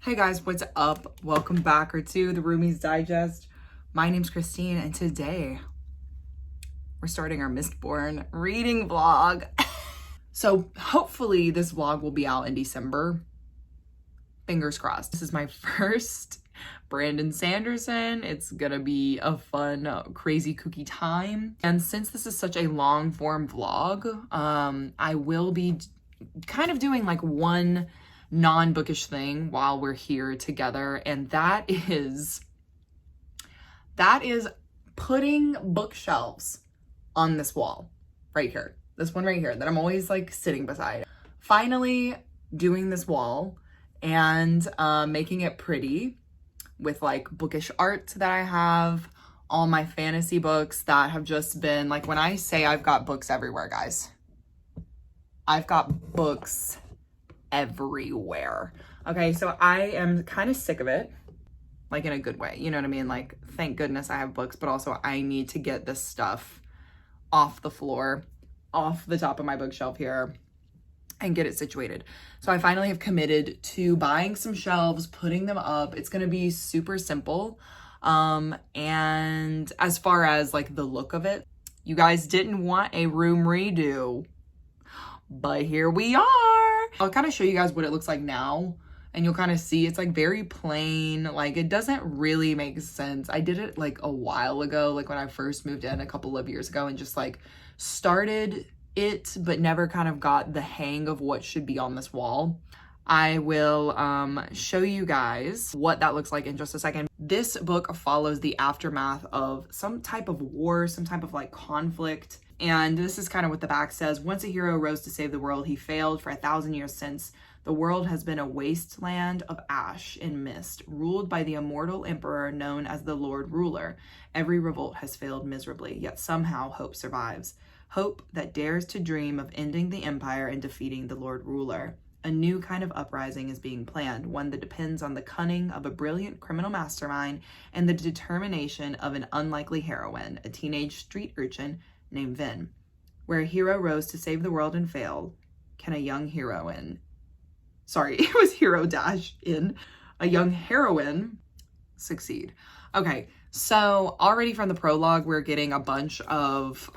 Hey guys, what's up? Welcome back to the Roomies Digest. My name's Christine and today we're starting our Mistborn reading vlog. So hopefully this vlog will be out in December. Fingers crossed. This is my first Brandon Sanderson. It's gonna be a fun, crazy, kooky time. And since this is such a long form vlog, I will be kind of doing like one non-bookish thing while we're here together, and that is putting bookshelves on this wall right here, this one right here that I'm always like sitting beside. Finally doing this wall and making it pretty with like bookish art that I have, all my fantasy books that have just been like, when I say I've got books everywhere, guys, I've got books everywhere. Okay, so I am kind of sick of it, like in a good way, you know what I mean? Like, thank goodness I have books, but also I need to get this stuff off the floor, off the top of my bookshelf here, and get it situated. So I finally have committed to buying some shelves, putting them up. It's gonna be super simple. And as far as like the look of it, you guys didn't want a room redo, but here we are. I'll kind of show you guys what it looks like now, and you'll kind of see it's like very plain. Like, it doesn't really make sense. I did it like a while ago, like when I first moved in a couple of years ago, and just like started it, but never kind of got the hang of what should be on this wall. I will show you guys what that looks like in just a second. This book follows the aftermath of some type of war, some type of like conflict. And this is kind of what the back says. Once a hero rose to save the world, he failed. For 1,000 years since, the world has been a wasteland of ash and mist, ruled by the immortal emperor known as the Lord Ruler. Every revolt has failed miserably, yet somehow hope survives. Hope that dares to dream of ending the empire and defeating the Lord Ruler. A new kind of uprising is being planned, one that depends on the cunning of a brilliant criminal mastermind and the determination of an unlikely heroine, a teenage street urchin named Vin. Where a hero rose to save the world and failed, can a young heroine, it was hero dash in, a young heroine succeed. Okay, so already from the prologue, we're getting a bunch of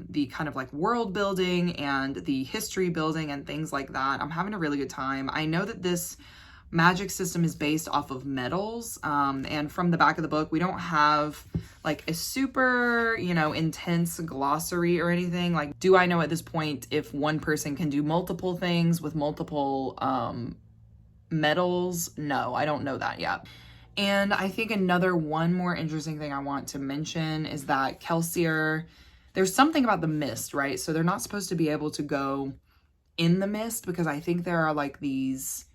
the kind of like world building and the history building and things like that. I'm having a really good time. I know that this magic system is based off of metals, and from the back of the book, we don't have like a super, you know, intense glossary or anything. Like, do I know at this point if one person can do multiple things with multiple metals? No, I don't know that yet. And I think one more interesting thing I want to mention is that Kelsier, there's something about the mist, right? So they're not supposed to be able to go in the mist, because I think there are like these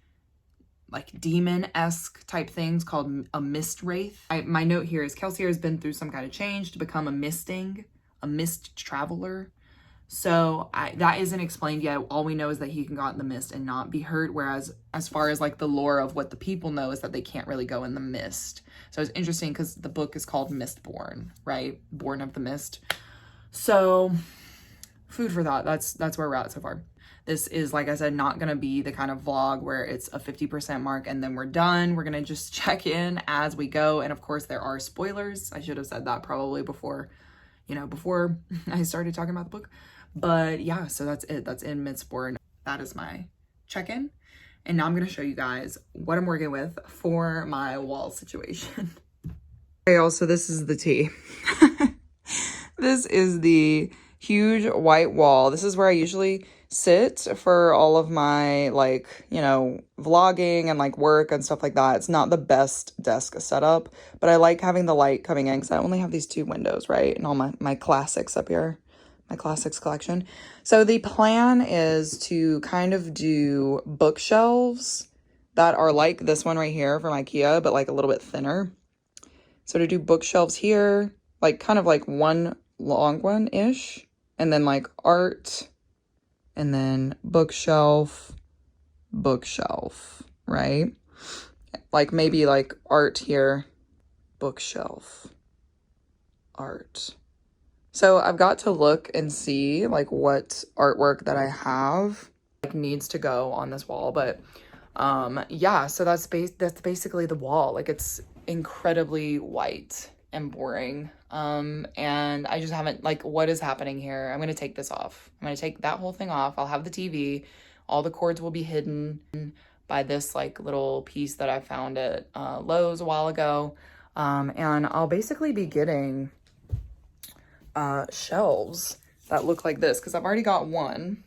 like demon-esque type things called a mist wraith. My note here is Kelsier has been through some kind of change to become a mist traveler. So that isn't explained yet. All we know is that he can go out in the mist and not be hurt. Whereas as far as like the lore of what the people know is that they can't really go in the mist. So it's interesting because the book is called Mistborn, right? Born of the Mist. So food for thought. That's where we're at so far. This is, like I said, not going to be the kind of vlog where it's a 50% mark and then we're done. We're going to just check in as we go. And of course, there are spoilers. I should have said that probably before I started talking about the book. But yeah, so that's it. That's in Mistborn. That is my check-in. And now I'm going to show you guys what I'm working with for my wall situation. Okay, y'all, so this is the tea. This is the huge white wall. This is where I usually sit for all of my, like, you know, vlogging and like work and stuff like that. It's not the best desk setup, but I like having the light coming in because I only have these 2 windows, right? And all my classics up here, my classics collection. So the plan is to kind of do bookshelves that are like this one right here from IKEA, but like a little bit thinner. So to do bookshelves here, like kind of like one long one-ish, and then like art, and then bookshelf, right? Like maybe like art here, bookshelf, art. So I've got to look and see like what artwork that I have like needs to go on this wall, but Yeah, so that's basically the wall. Like, it's incredibly white and boring. And I just haven't, like, what is happening here? I'm gonna take this off. I'm gonna take that whole thing off. I'll have the TV. All the cords will be hidden by this, like, little piece that I found at Lowe's a while ago. And I'll basically be getting shelves that look like this, because I've already got one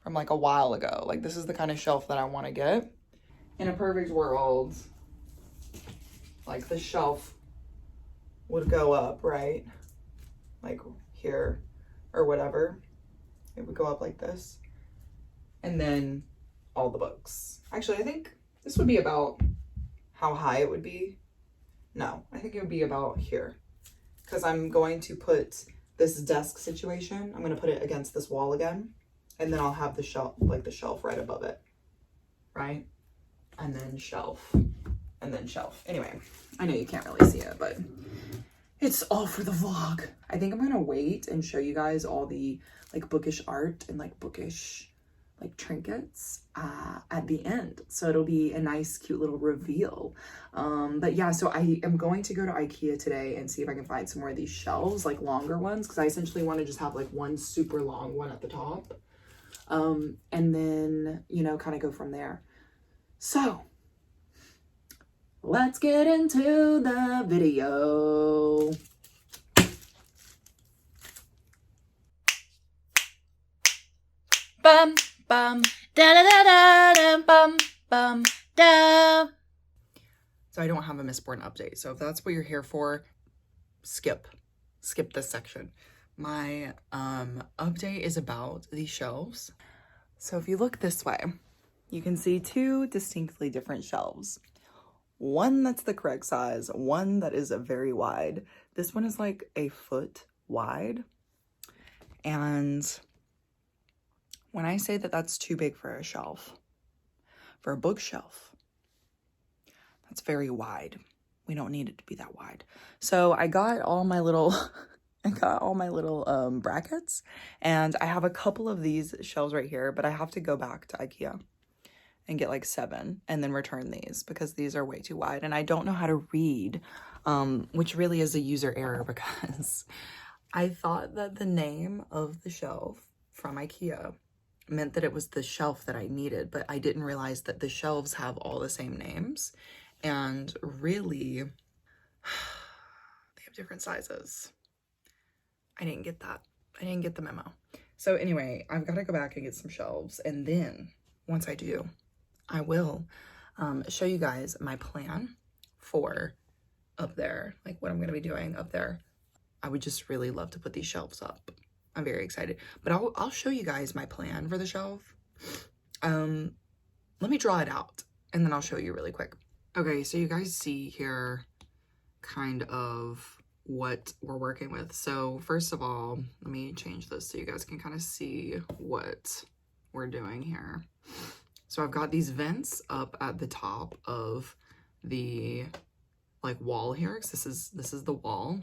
from like a while ago. Like, this is the kind of shelf that I want to get. In a perfect world, like, the shelf would go up, right? Like here or whatever. It would go up like this. And then all the books. Actually, I think this would be about how high it would be. No, I think it would be about here. Because I'm going to put this desk situation, I'm going to put it against this wall again. And then I'll have the shelf, like the shelf right above it, right? And then shelf, and then shelf. Anyway, I know you can't really see it, but it's all for the vlog. I think I'm gonna wait and show you guys all the like bookish art and like bookish like trinkets at the end. So it'll be a nice, cute little reveal. But yeah, so I am going to go to IKEA today and see if I can find some more of these shelves, like longer ones, because I essentially want to just have like one super long one at the top. And then, you know, kind of go from there. So let's get into the video. Bum, bum, da da da da da, bum, bum, da. So I don't have a Mistborn update. So if that's what you're here for, skip this section. My update is about these shelves. So if you look this way, you can see two distinctly different shelves. One that's the correct size, one that is very wide. This one is like a foot wide. And when I say that that's too big for a shelf, for a bookshelf, that's very wide. We don't need it to be that wide. So I got all my little brackets, and I have a couple of these shelves right here, but I have to go back to IKEA and get like 7 and then return these because these are way too wide and I don't know how to read, which really is a user error because I thought that the name of the shelf from IKEA meant that it was the shelf that I needed, but I didn't realize that the shelves have all the same names and really they have different sizes. I didn't get that. I didn't get the memo. So anyway, I've got to go back and get some shelves. And then once I do, I will show you guys my plan for up there, like what I'm going to be doing up there. I would just really love to put these shelves up. I'm very excited, but I'll show you guys my plan for the shelf. Let me draw it out and then I'll show you really quick. Okay, so you guys see here kind of what we're working with. So first of all, let me change this so you guys can kind of see what we're doing here. So I've got these vents up at the top of the like wall here, because this is the wall,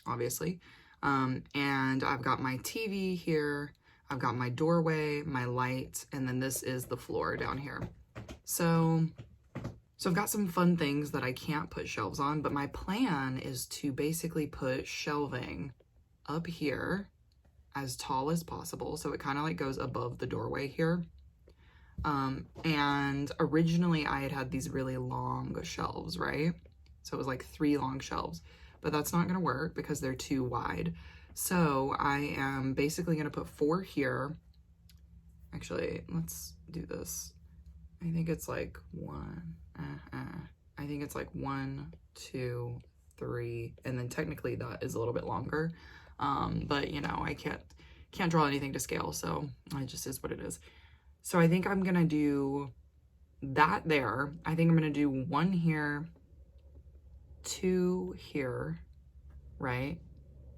obviously. And I've got my TV here, I've got my doorway, my light, and then this is the floor down here. So I've got some fun things that I can't put shelves on, but my plan is to basically put shelving up here as tall as possible. So it kind of like goes above the doorway here. And originally I had these really long shelves, right? So it was like 3 long shelves, but that's not gonna work because they're too wide. So I am basically gonna put 4 here. Actually, let's do this. I think it's like 1, I think it's like 1, 2, 3, and then technically that is a little bit longer. But you know, I can't draw anything to scale, so it just is what it is. So I think I'm gonna do that there. I think I'm gonna do 1 here, 2 here, right?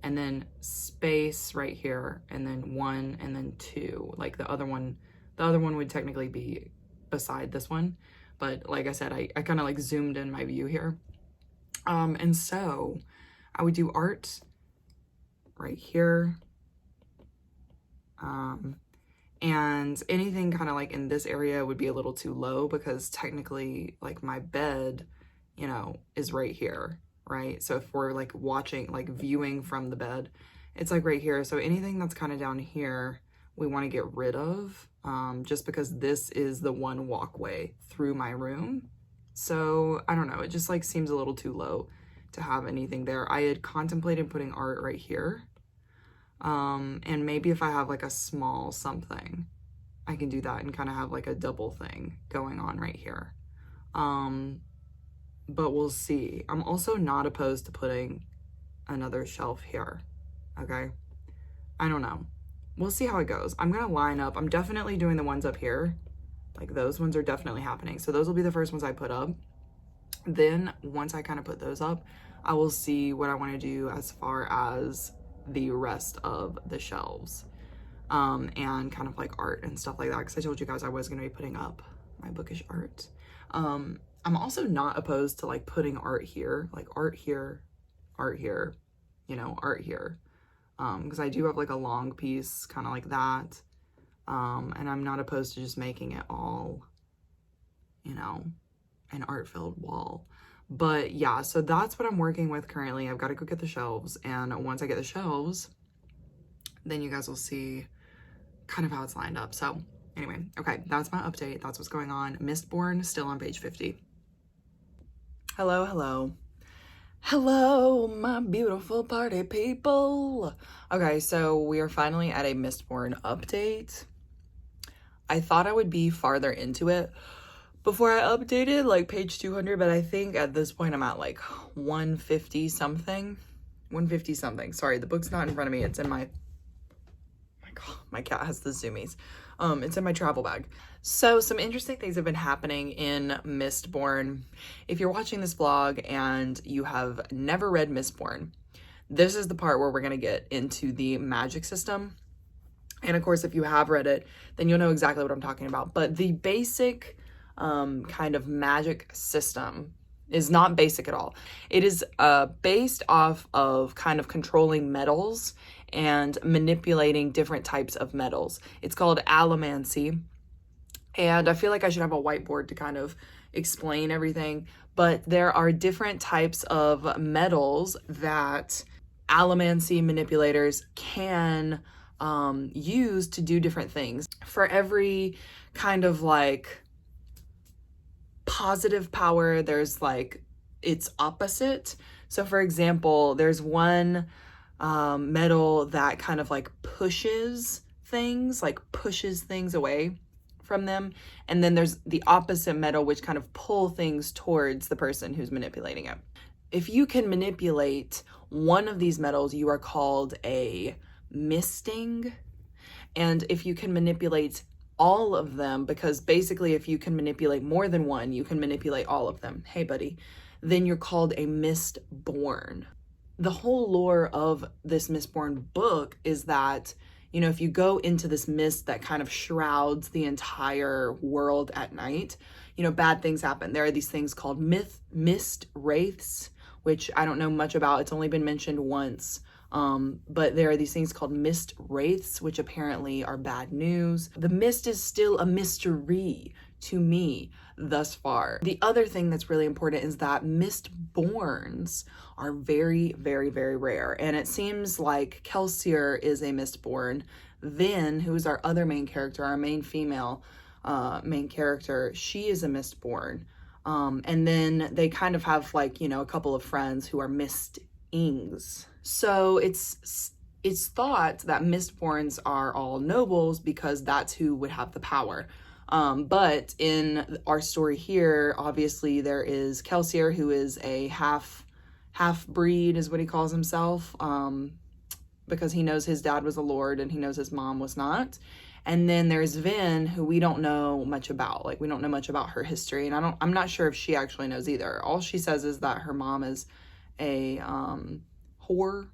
And then space right here, and then 1, and then 2. Like the other one would technically be beside this one, but like I said, I kind of like zoomed in my view here. And so I would do art right here. And anything kind of like in this area would be a little too low because technically like my bed, you know, is right here, right? So if we're like watching, like viewing from the bed, it's like right here. So anything that's kind of down here, we want to get rid of, just because this is the one walkway through my room. So I don't know, it just like seems a little too low to have anything there. I had contemplated putting art right here. And maybe if I have like a small something, I can do that and kind of have like a double thing going on right here. But we'll see. I'm also not opposed to putting another shelf here. Okay. I don't know. We'll see how it goes. I'm going to line up. I'm definitely doing the ones up here. Like those ones are definitely happening. So those will be the first ones I put up. Then once I kind of put those up, I will see what I want to do as far as the rest of the shelves, and kind of like art and stuff like that, because I told you guys I was going to be putting up my bookish art. I'm also not opposed to like putting art here, like art here, you know, art here, because I do have like a long piece kind of like that, and I'm not opposed to just making it all, you know, an art-filled wall. But yeah, so that's what I'm working with currently. I've got to go get the shelves, and once I get the shelves, then you guys will see kind of how it's lined up. So anyway, okay, that's my update. That's what's going on. Mistborn still on page 50. Hello, hello. Hello, my beautiful party people. Okay, so we are finally at a Mistborn update. I thought I would be farther into it before I updated, like page 200, but I think at this point I'm at like 150 something. Sorry, the book's not in front of me. It's in my God, my cat has the zoomies. It's in my travel bag. So some interesting things have been happening in Mistborn. If you're watching this vlog and you have never read Mistborn, this is the part where we're gonna get into the magic system. And of course, if you have read it, then you'll know exactly what I'm talking about. But the basic kind of magic system is not basic at all. It is based off of kind of controlling metals and manipulating different types of metals. It's called allomancy. And I feel like I should have a whiteboard to kind of explain everything. But there are different types of metals that allomancy manipulators can use to do different things. For every kind of like positive power, there's like its opposite. So for example, there's one metal that kind of like pushes things away from them, and then there's the opposite metal which kind of pull things towards the person who's manipulating it. If you can manipulate one of these metals, you are called a misting. And if you can manipulate all of them, because basically if you can manipulate more than one, you can manipulate all of them. Hey buddy, then you're called a Mistborn. The whole lore of this Mistborn book is that, you know, if you go into this mist that kind of shrouds the entire world at night, you know, bad things happen. There are these things called mist wraiths, which I don't know much about. It's only been mentioned once. But there are these things called mist wraiths, which apparently are bad news. The mist is still a mystery to me thus far. The other thing that's really important is that Mistborns are very, very, very rare. And it seems like Kelsier is a Mistborn. Vin, who is our other main character, our main female main character, she is a Mistborn. And then they kind of have like, you know, a couple of friends who are Mistings. So it's thought that Mistborns are all nobles because that's who would have the power. But in our story here, obviously there is Kelsier, who is a half breed is what he calls himself, because he knows his dad was a lord and he knows his mom was not. And then there's Vin, who we don't know much about. Like, we don't know much about her history, and I'm not sure if she actually knows either. All she says is that her mom is a whore.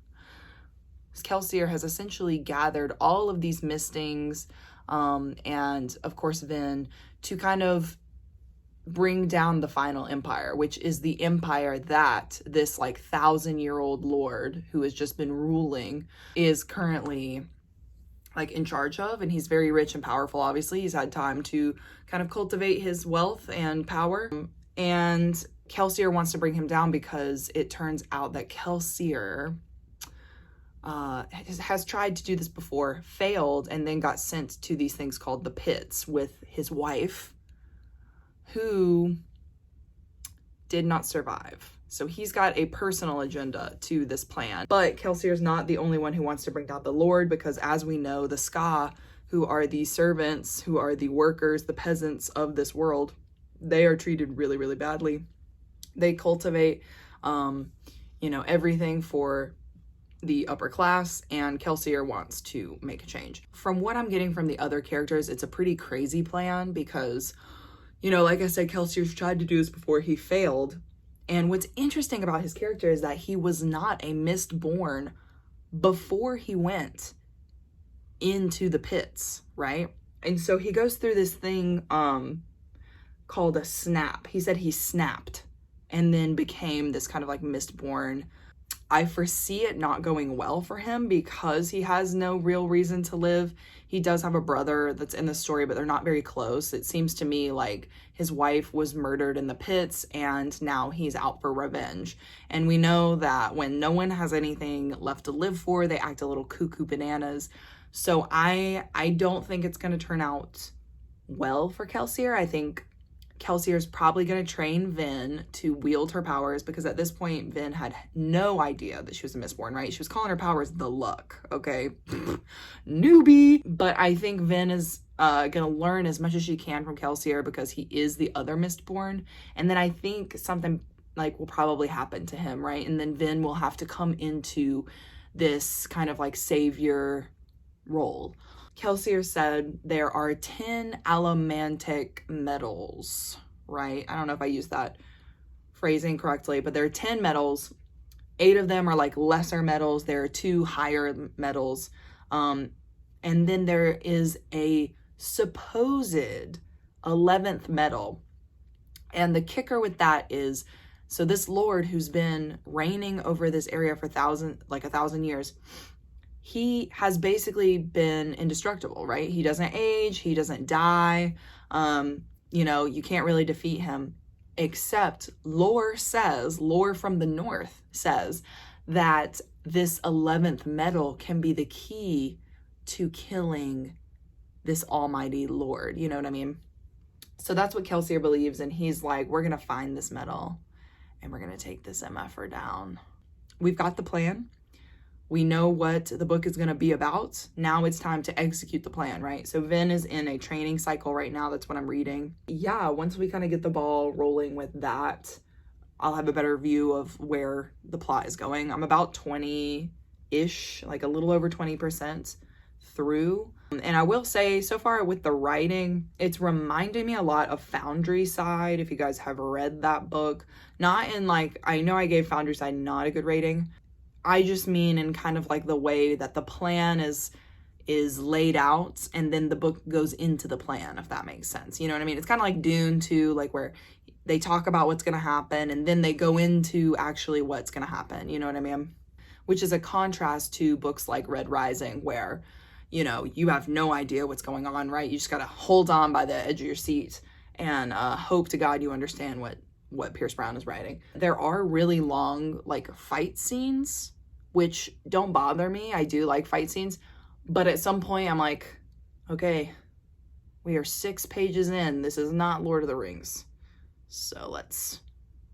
Kelsier has essentially gathered all of these mistings, and of course Vin, to kind of bring down the final empire, which is the empire that this like 1,000-year-old lord who has just been ruling is currently like in charge of, and he's very rich and powerful. Obviously, he's had time to kind of cultivate his wealth and power. And Kelsier wants to bring him down because it turns out that Kelsier has tried to do this before, failed, and then got sent to these things called the pits with his wife, who did not survive. So he's got a personal agenda to this plan. But Kelsier's not the only one who wants to bring down the Lord, because as we know, the Ska, who are the servants, who are the workers, the peasants of this world, they are treated really, really badly. They cultivate, everything for the upper class, and Kelsier wants to make a change. From what I'm getting from the other characters, it's a pretty crazy plan because, like I said, Kelsier's tried to do this before, he failed. And what's interesting about his character is that he was not a Mistborn before he went into the pits, right? And so he goes through this thing called a snap. He said he snapped and then became this kind of like Mistborn. I foresee it not going well for him because he has no real reason to live. He does have a brother that's in the story, but they're not very close. It seems to me like his wife was murdered in the pits and now he's out for revenge. And we know that when no one has anything left to live for, they act a little cuckoo bananas. So I don't think it's going to turn out well for Kelsier. I think Kelsier's probably going to train Vin to wield her powers, because at this point, Vin had no idea that she was a Mistborn, right? She was calling her powers the luck, okay? Newbie! But I think Vin is going to learn as much as she can from Kelsier because he is the other Mistborn. And then I think something like will probably happen to him, right? And then Vin will have to come into this kind of like savior role. Kelsier said there are 10 allomantic metals, right? I don't know if I used that phrasing correctly, but there are 10 metals. 8 of them are like lesser metals. There are 2 higher metals. And then there is a supposed 11th metal. And the kicker with that is, so this Lord who's been reigning over this area for 1,000 years, he has basically been indestructible, right? He doesn't age, he doesn't die. You can't really defeat him, except lore from the north says that this 11th metal can be the key to killing this almighty Lord. You know what I mean? So that's what Kelsier believes. And he's like, we're going to find this metal and we're going to take this MFer down. We've got the plan. We know what the book is going to be about. Now it's time to execute the plan, right? So Vin is in a training cycle right now. That's what I'm reading. Yeah, once we kind of get the ball rolling with that, I'll have a better view of where the plot is going. I'm about 20-ish, like a little over 20% through. And I will say, so far with the writing, it's reminded me a lot of Foundry Side, if you guys have read that book. Not in like, I know I gave Foundry Side not a good rating. I just mean in kind of like the way that the plan is laid out and then the book goes into the plan, if that makes sense. You know what I mean? It's kind of like Dune 2, like where they talk about what's going to happen and then they go into actually what's going to happen. You know what I mean? Which is a contrast to books like Red Rising, where, you have no idea what's going on, right? You just got to hold on by the edge of your seat and hope to God you understand what Pierce Brown is writing. There are really long like fight scenes, which don't bother me. I do like fight scenes, but at some point I'm like, okay, we are 6 pages in. This is not Lord of the Rings. So let's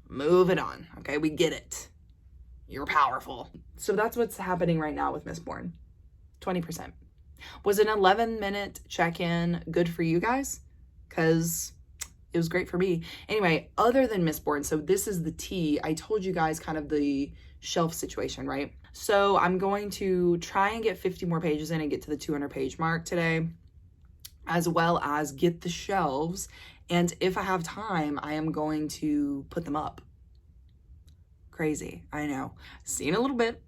move it on. Okay, we get it. You're powerful. So that's what's happening right now with Mistborn. 20%. Was an 11-minute check-in good for you guys? Because it was great for me. Anyway, other than Mistborn, so this is the tea. I told you guys kind of the shelf situation, right? So I'm going to try and get 50 more pages in and get to the 200-page mark today, as well as get the shelves. And if I have time, I am going to put them up. Crazy, I know. See you in a little bit.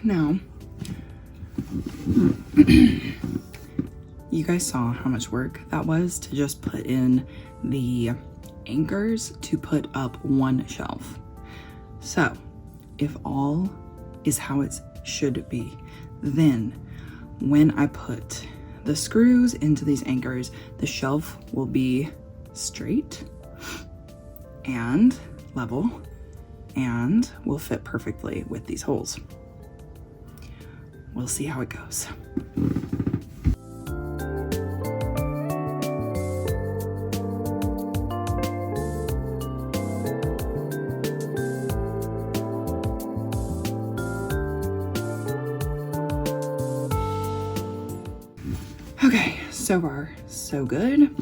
Now, you guys saw how much work that was to just put in the anchors to put up one shelf. So if all is how it should be, then when I put the screws into these anchors, the shelf will be straight and level and will fit perfectly with these holes. We'll see how it goes. Okay, so far, so good.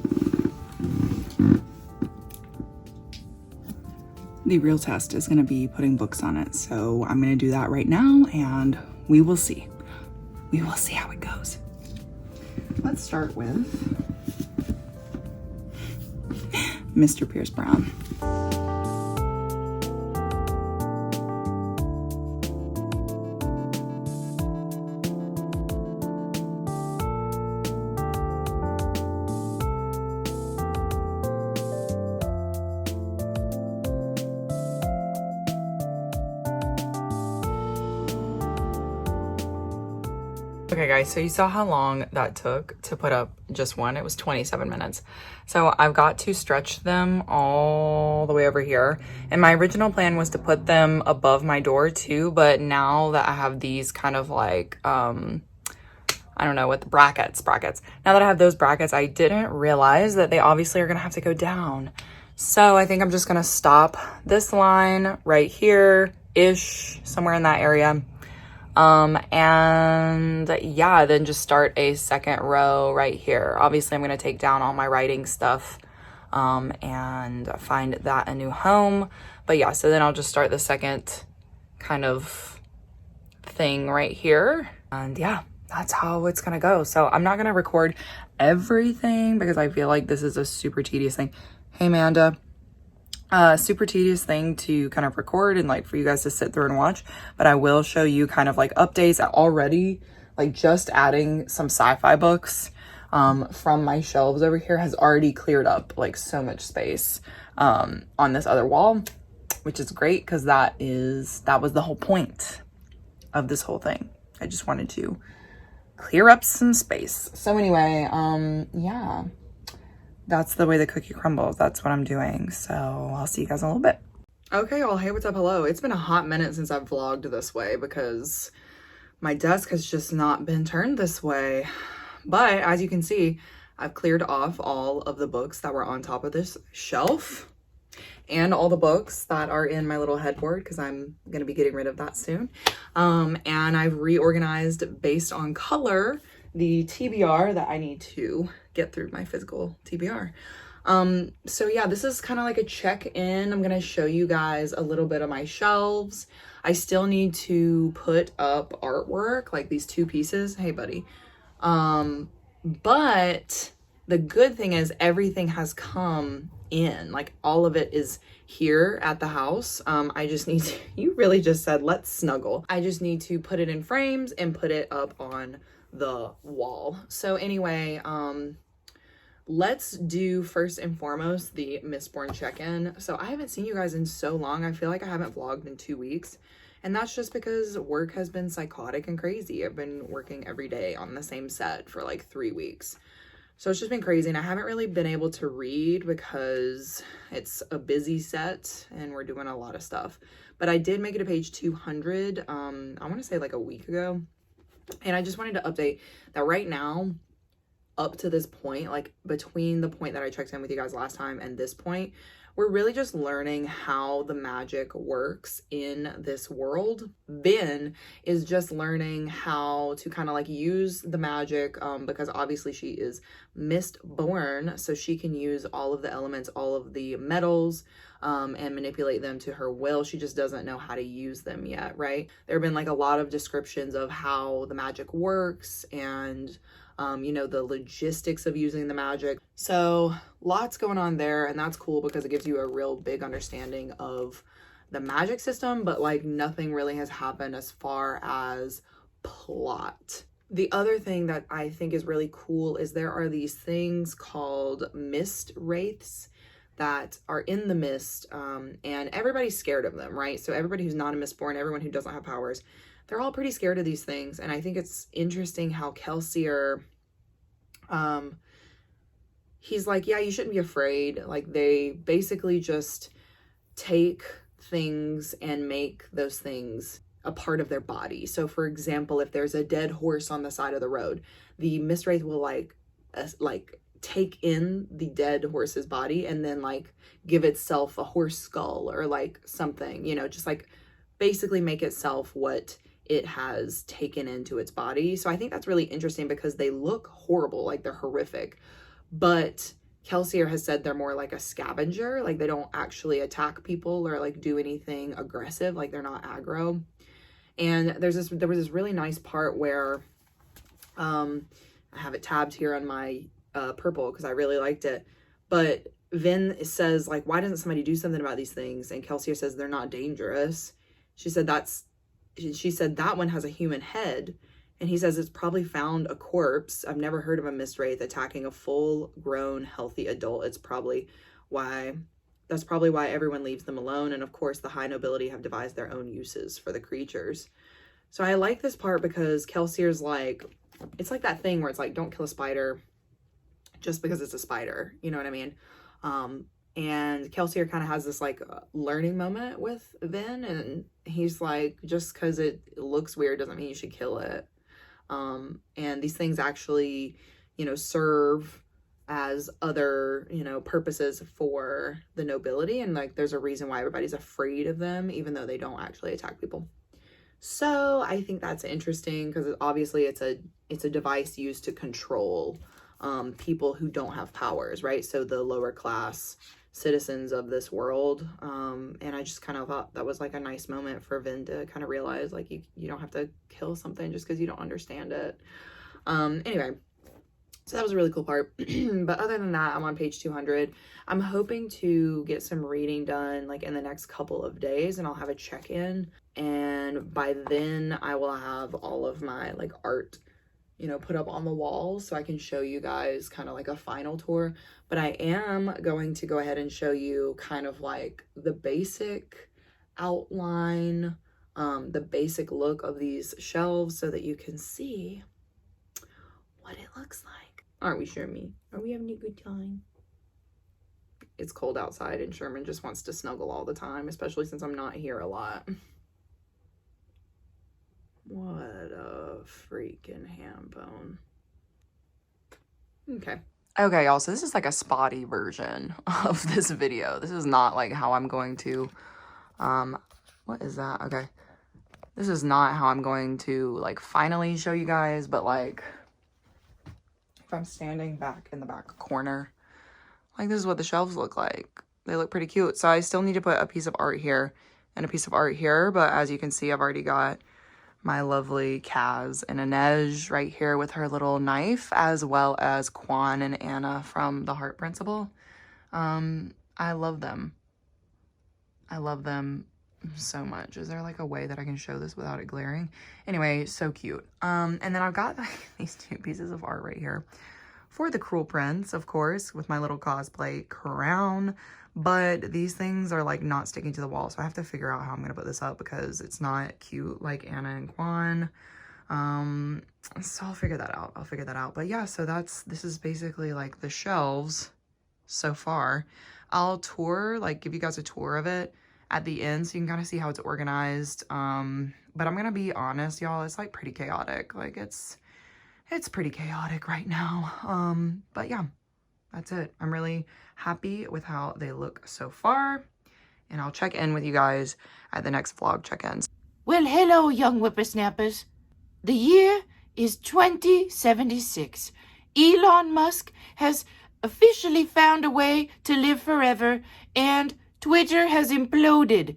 The real test is gonna be putting books on it. So I'm gonna do that right now and we will see. We will see how it goes. Let's start with Mr. Pierce Brown. Okay guys, so you saw how long that took to put up just one. It was 27 minutes. So I've got to stretch them all the way over here. And my original plan was to put them above my door too, but now that I have these kind of like, I don't know what the brackets. Now that I have those brackets, I didn't realize that they obviously are gonna have to go down. So I think I'm just gonna stop this line right here-ish, somewhere in that area. And yeah, then just start a second row right here. Obviously I'm going to take down all my writing stuff, and find that a new home. But yeah, so then I'll just start the second kind of thing right here. And yeah, that's how it's going to go. So I'm not going to record everything because I feel like this is a super tedious thing. Hey, Amanda. Super tedious thing to kind of record and like for you guys to sit through and watch, but I will show you kind of like updates already, like just adding some sci-fi books from my shelves over here has already cleared up like so much space on this other wall, which is great because that was the whole point of this whole thing. I just wanted to clear up some space. So anyway, yeah. That's the way the cookie crumbles. That's what I'm doing. So I'll see you guys in a little bit. Okay, well, hey, what's up? Hello. It's been a hot minute since I've vlogged this way because my desk has just not been turned this way. But as you can see, I've cleared off all of the books that were on top of this shelf and all the books that are in my little headboard because I'm going to be getting rid of that soon. And I've reorganized based on color the TBR that I need to get through my physical TBR. So yeah, this is kind of like a check-in. I'm gonna show you guys a little bit of my shelves. I still need to put up artwork, like these two pieces. Hey, buddy. But the good thing is everything has come in, like all of it is here at the house. I just need to, you really just said, let's snuggle. I just need to put it in frames and put it up on the wall. So anyway, let's do first and foremost the Mistborn check-in. So I haven't seen you guys in so long. I feel like I haven't vlogged in 2 weeks, and that's just because work has been psychotic and crazy. I've been working every day on the same set for like 3 weeks, so it's just been crazy, and I haven't really been able to read because it's a busy set and we're doing a lot of stuff. But I did make it to page 200 I want to say like a week ago. And I just wanted to update that right now, up to this point, like between the point that I checked in with you guys last time and this point, we're really just learning how the magic works in this world. Ben is just learning how to kind of like use the magic because obviously she is Mistborn, so she can use all of the elements, all of the metals, and manipulate them to her will. She just doesn't know how to use them yet, right? There have been like a lot of descriptions of how the magic works and you know, the logistics of using the magic. So lots going on there, and that's cool because it gives you a real big understanding of the magic system, but like nothing really has happened as far as plot. The other thing that I think is really cool is there are these things called mist wraiths that are in the mist, and everybody's scared of them, right? So everybody who's not a Mistborn, everyone who doesn't have powers, they're all pretty scared of these things. And I think it's interesting how Kelsier, he's like, yeah, you shouldn't be afraid. Like, they basically just take things and make those things a part of their body. So for example, if there's a dead horse on the side of the road, the mist wraith will like take in the dead horse's body and then like give itself a horse skull or like something, you know, just like basically make itself what it has taken into its body. So I think that's really interesting because they look horrible, like they're horrific, but Kelsier has said they're more like a scavenger, like they don't actually attack people or like do anything aggressive, like they're not aggro. And there was this really nice part where I have it tabbed here on my purple because I really liked it, but Vin says like, why doesn't somebody do something about these things? And Kelsier says they're not dangerous. She said that one has a human head, and he says it's probably found a corpse. I've never heard of a mist wraith attacking a full-grown healthy adult. That's probably why everyone leaves them alone. And of course the high nobility have devised their own uses for the creatures. So I like this part because Kelsier's like, it's like that thing where it's like, don't kill a spider just because it's a spider, you know what I mean? And Kelsier kind of has this like learning moment with Vin, and he's like, just because it looks weird doesn't mean you should kill it. And these things actually, you know, serve as other, you know, purposes for the nobility, and like there's a reason why everybody's afraid of them even though they don't actually attack people. So I think that's interesting because obviously it's a device used to control people who don't have powers, right? So the lower class citizens of this world. And I just kind of thought that was like a nice moment for Vin to kind of realize like you don't have to kill something just because you don't understand it. Anyway, so that was a really cool part. But other than that, I'm on page 200. I'm hoping to get some reading done like in the next couple of days, and I'll have a check-in, and by then I will have all of my like art, you know, put up on the wall so I can show you guys kind of like a final tour. But I am going to go ahead and show you kind of like the basic outline, the basic look of these shelves so that you can see what it looks like. Aren't we, Shermy? Are we having a good time? It's cold outside and Sherman just wants to snuggle all the time, especially since I'm not here a lot. What a freaking ham bone. Okay, y'all, so this is like a spotty version of this video. This is not like how I'm going to, what is that? Okay. This is not how I'm going to like finally show you guys, but like if I'm standing back in the back corner, like this is what the shelves look like. They look pretty cute. So I still need to put a piece of art here and a piece of art here, but as you can see, I've already got my lovely Kaz and Inej right here with her little knife, as well as Quan and Anna from The Heart Principle. I love them. I love them so much. Is there like a way that I can show this without it glaring? Anyway, so cute. And then I've got like, these two pieces of art right here for the Cruel Prince, of course, with my little cosplay crown. But these things are like not sticking to the wall, so I have to figure out how I'm gonna put this up because it's not cute like Anna and Quan. So I'll figure that out. But yeah, so this is basically like the shelves so far. I'll give you guys a tour of it at the end so you can kind of see how it's organized. But I'm gonna be honest, y'all, it's like pretty chaotic. Like it's pretty chaotic right now. But yeah, that's it. I'm really happy with how they look so far, and I'll check in with you guys at the next vlog check-ins. Well, hello, young whippersnappers. The year is 2076. Elon Musk has officially found a way to live forever, and Twitter has imploded.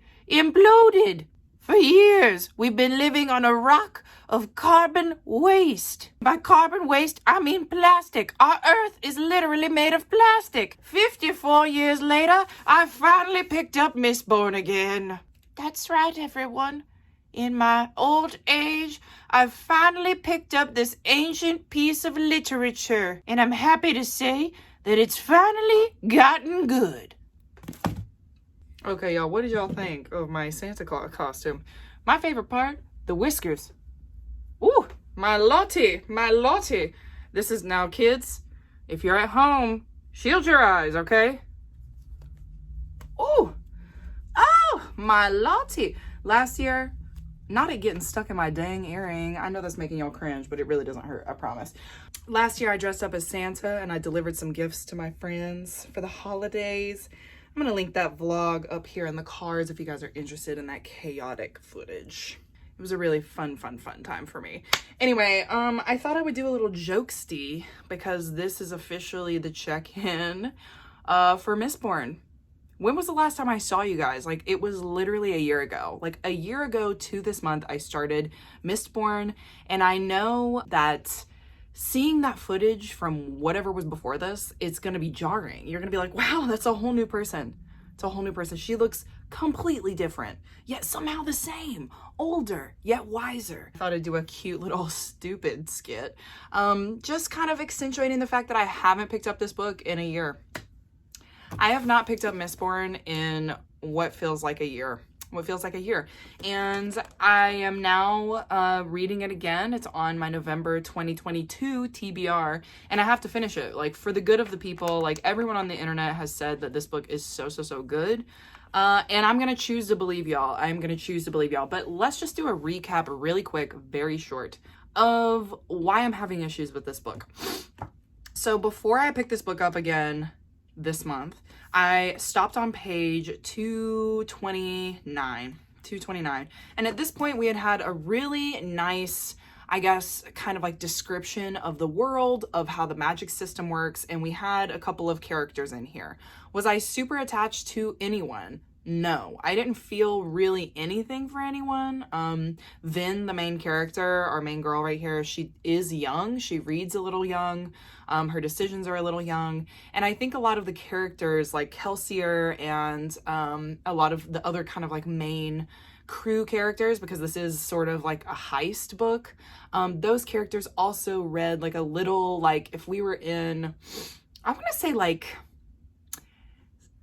For years, we've been living on a rock of carbon waste. By carbon waste, I mean plastic. Our Earth is literally made of plastic. 54 years later, I finally picked up Mistborn again. That's right, everyone. In my old age, I've finally picked up this ancient piece of literature, and I'm happy to say that it's finally gotten good. Okay, y'all, what did y'all think of my Santa Claus costume? My favorite part, the whiskers. Ooh, my Lottie, my Lottie. This is now, kids, if you're at home, shield your eyes, okay? Ooh, oh, my Lottie. Last year, not it getting stuck in my dang earring. I know that's making y'all cringe, but it really doesn't hurt, I promise. Last year, I dressed up as Santa and I delivered some gifts to my friends for the holidays. I'm gonna link that vlog up here in the cards if you guys are interested in that chaotic footage. It was a really fun time for me. Anyway, I thought I would do a little jokesty because this is officially the check-in for Mistborn. When was the last time I saw you guys? Like, it was literally a year ago. Like, a year ago to this month, I started Mistborn, and I know that seeing that footage from whatever was before this, it's gonna be jarring. You're gonna be like, wow, that's a whole new person. It's a whole new person. She looks completely different, yet somehow the same. Older, yet wiser. I thought I'd do a cute little stupid skit. Just kind of accentuating the fact that I haven't picked up this book in a year. I have not picked up Mistborn in what feels like a year. And I am now reading it again. It's on my November 2022 TBR, and I have to finish it. Like, for the good of the people, like, everyone on the internet has said that this book is so good. And I'm gonna choose to believe y'all. But let's just do a recap really quick, very short, of why I'm having issues with this book. So before I pick this book up again this month, I stopped on page 229. And at this point, we had a really nice, I guess, kind of like description of the world, of how the magic system works, and we had a couple of characters in here. Was I super attached to anyone? No, I didn't feel really anything for anyone. Vin, the main character, our main girl right here, she is young. She reads a little young. Her decisions are a little young. And I think a lot of the characters, like Kelsier and a lot of the other kind of like main crew characters, because this is sort of like a heist book, those characters also read like a little, like if we were in, I want to say like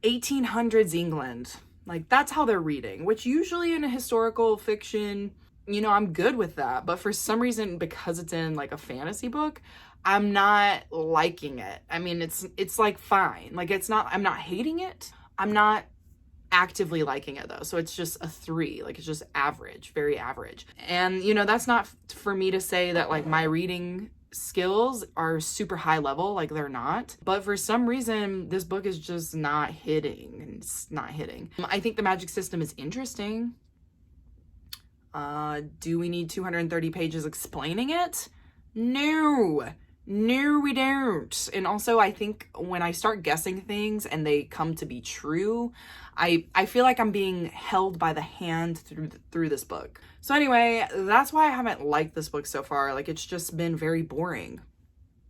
1800s England. Like, that's how they're reading, which usually in a historical fiction, you know, I'm good with that. But for some reason, because it's in like a fantasy book, I'm not liking it. I mean, it's like fine. Like, it's not, I'm not hating it. I'm not actively liking it though. So it's just a 3, like it's just average, very average. And you know, that's not for me to say that like my reading skills are super high level, like they're not, but for some reason this book is just not hitting. It's not hitting. I think the magic system is interesting. Do we need 230 pages explaining it? No, we don't. And also, I think when I start guessing things and they come to be true, I feel like I'm being held by the hand through this book. So anyway, that's why I haven't liked this book so far. Like, it's just been very boring,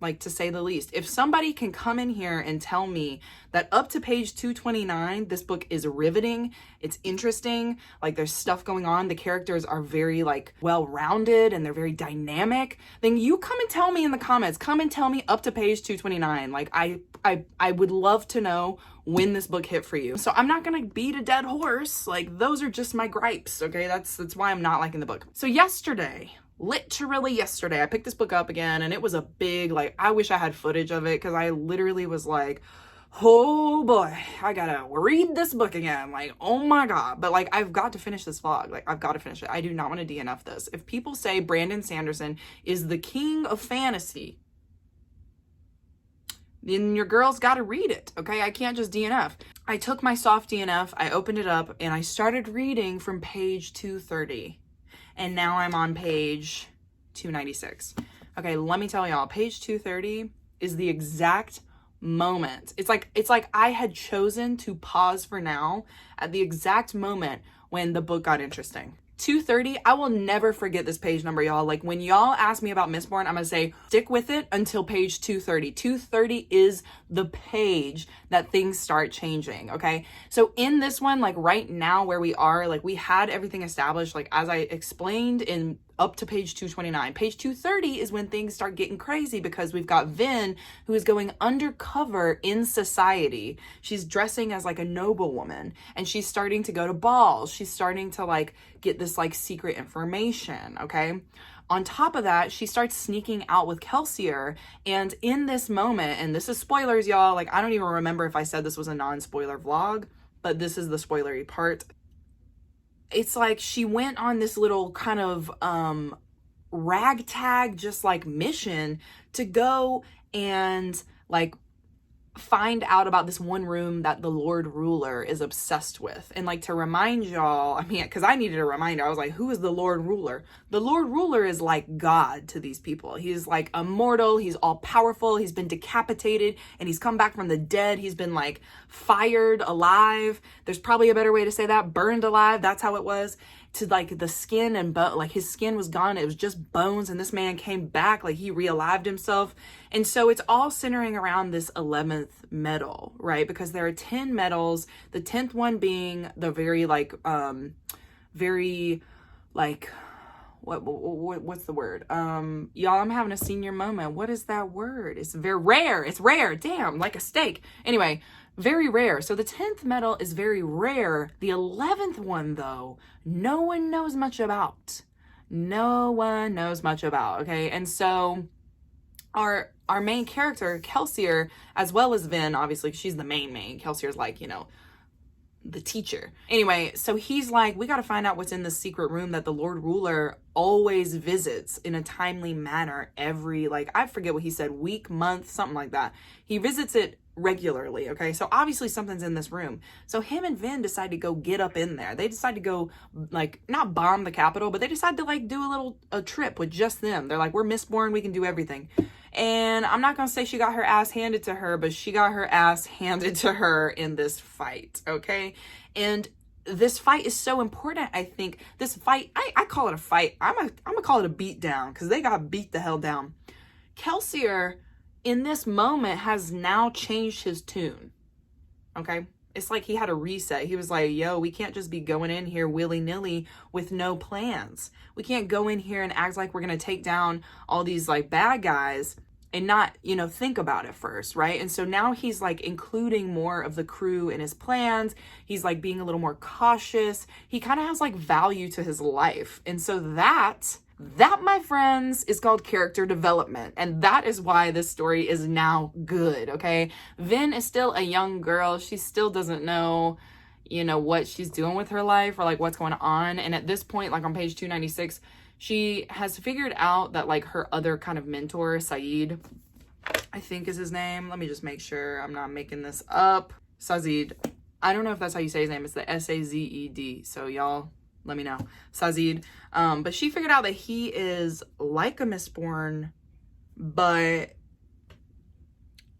like, to say the least. If somebody can come in here and tell me that up to page 229, this book is riveting, it's interesting, like there's stuff going on, the characters are very like well-rounded and they're very dynamic, then you come and tell me in the comments, come and tell me up to page 229. Like, I would love to know when this book hit for you. So I'm not gonna beat a dead horse. Like, those are just my gripes, okay? That's why I'm not liking the book. So literally yesterday, I picked this book up again, and it was a big, like, I wish I had footage of it, because I literally was like, oh boy, I gotta read this book again. Like, oh my God. But like, I've got to finish this vlog. Like, I've got to finish it. I do not want to DNF this. If people say Brandon Sanderson is the king of fantasy, then your girl's got to read it, okay? I can't just DNF. I took my soft DNF, I opened it up, and I started reading from page 230. And now I'm on page 296. Okay, let me tell y'all, page 230 is the exact moment. It's like I had chosen to pause for now at the exact moment when the book got interesting. 230, I will never forget this page number, y'all. Like, when y'all ask me about Mistborn, I'm gonna say stick with it until page 230. 230 is the page that things start changing, okay? So in this one, like right now where we are, like we had everything established, like as I explained in up to page 229. Page 230 is when things start getting crazy because we've got Vin, who is going undercover in society. She's dressing as like a noblewoman, and she's starting to go to balls. She's starting to like get this like secret information, okay? On top of that, she starts sneaking out with Kelsier, and in this moment, and this is spoilers, y'all, like I don't even remember if I said this was a non-spoiler vlog, but this is the spoilery part. It's like she went on this little kind of ragtag just like mission to go and like find out about this one room that the Lord Ruler is obsessed with. And like to remind y'all, I mean, because I needed a reminder, I was like, who is the Lord Ruler? The Lord Ruler is like God to these people. He's like immortal, he's all powerful, he's been decapitated, and he's come back from the dead. He's been like fired alive. There's probably a better way to say that, burned alive. That's how it was. To like the skin and bone, like his skin was gone, it was just bones, and this man came back, like he realived himself. And so it's all centering around this 11th medal, right? Because there are 10 medals, the 10th one being the very like very like what's the word, y'all, I'm having a senior moment. What is that word? It's very rare. It's rare. Damn, like a steak. Anyway, very rare. So the 10th medal is very rare. The 11th one, though, no one knows much about. No one knows much about, okay? And so our main character, Kelsier, as well as Vin, obviously, she's the main. Kelsier's like, you know, the teacher. Anyway, so he's like, we got to find out what's in the secret room that the Lord Ruler always visits in a timely manner every, like, I forget what he said, week, month, something like that. He visits it regularly, okay? So obviously something's in this room. So him and Vin decide to go get up in there. They decide to go, like, not bomb the Capitol, but they decide to, like, do a trip with just them. They're like, we're Mistborn, we can do everything. And I'm not gonna say she got her ass handed to her, but she got her ass handed to her in this fight, okay? And this fight is so important, I think. This fight, I call it a fight. I'm gonna call it a beat down, because they got beat the hell down. Kelsier, in this moment, has now changed his tune, okay? It's like he had a reset. He was like, yo, we can't just be going in here willy-nilly with no plans. We can't go in here and act like we're going to take down all these like bad guys and not, you know, think about it first, right? And so now he's like including more of the crew in his plans. He's like being a little more cautious. He kind of has like value to his life. And so that, my friends, is called character development. And that is why this story is now good, okay? Vin is still a young girl. She still doesn't know, you know, what she's doing with her life or like what's going on. And at this point, like on page 296, she has figured out that like her other kind of mentor, Saeed, I think is his name. Let me just make sure I'm not making this up. Saeed. I don't know if that's how you say his name. It's the Sazed. So y'all, let me know. Saeed. But she figured out that he is like a Mistborn, but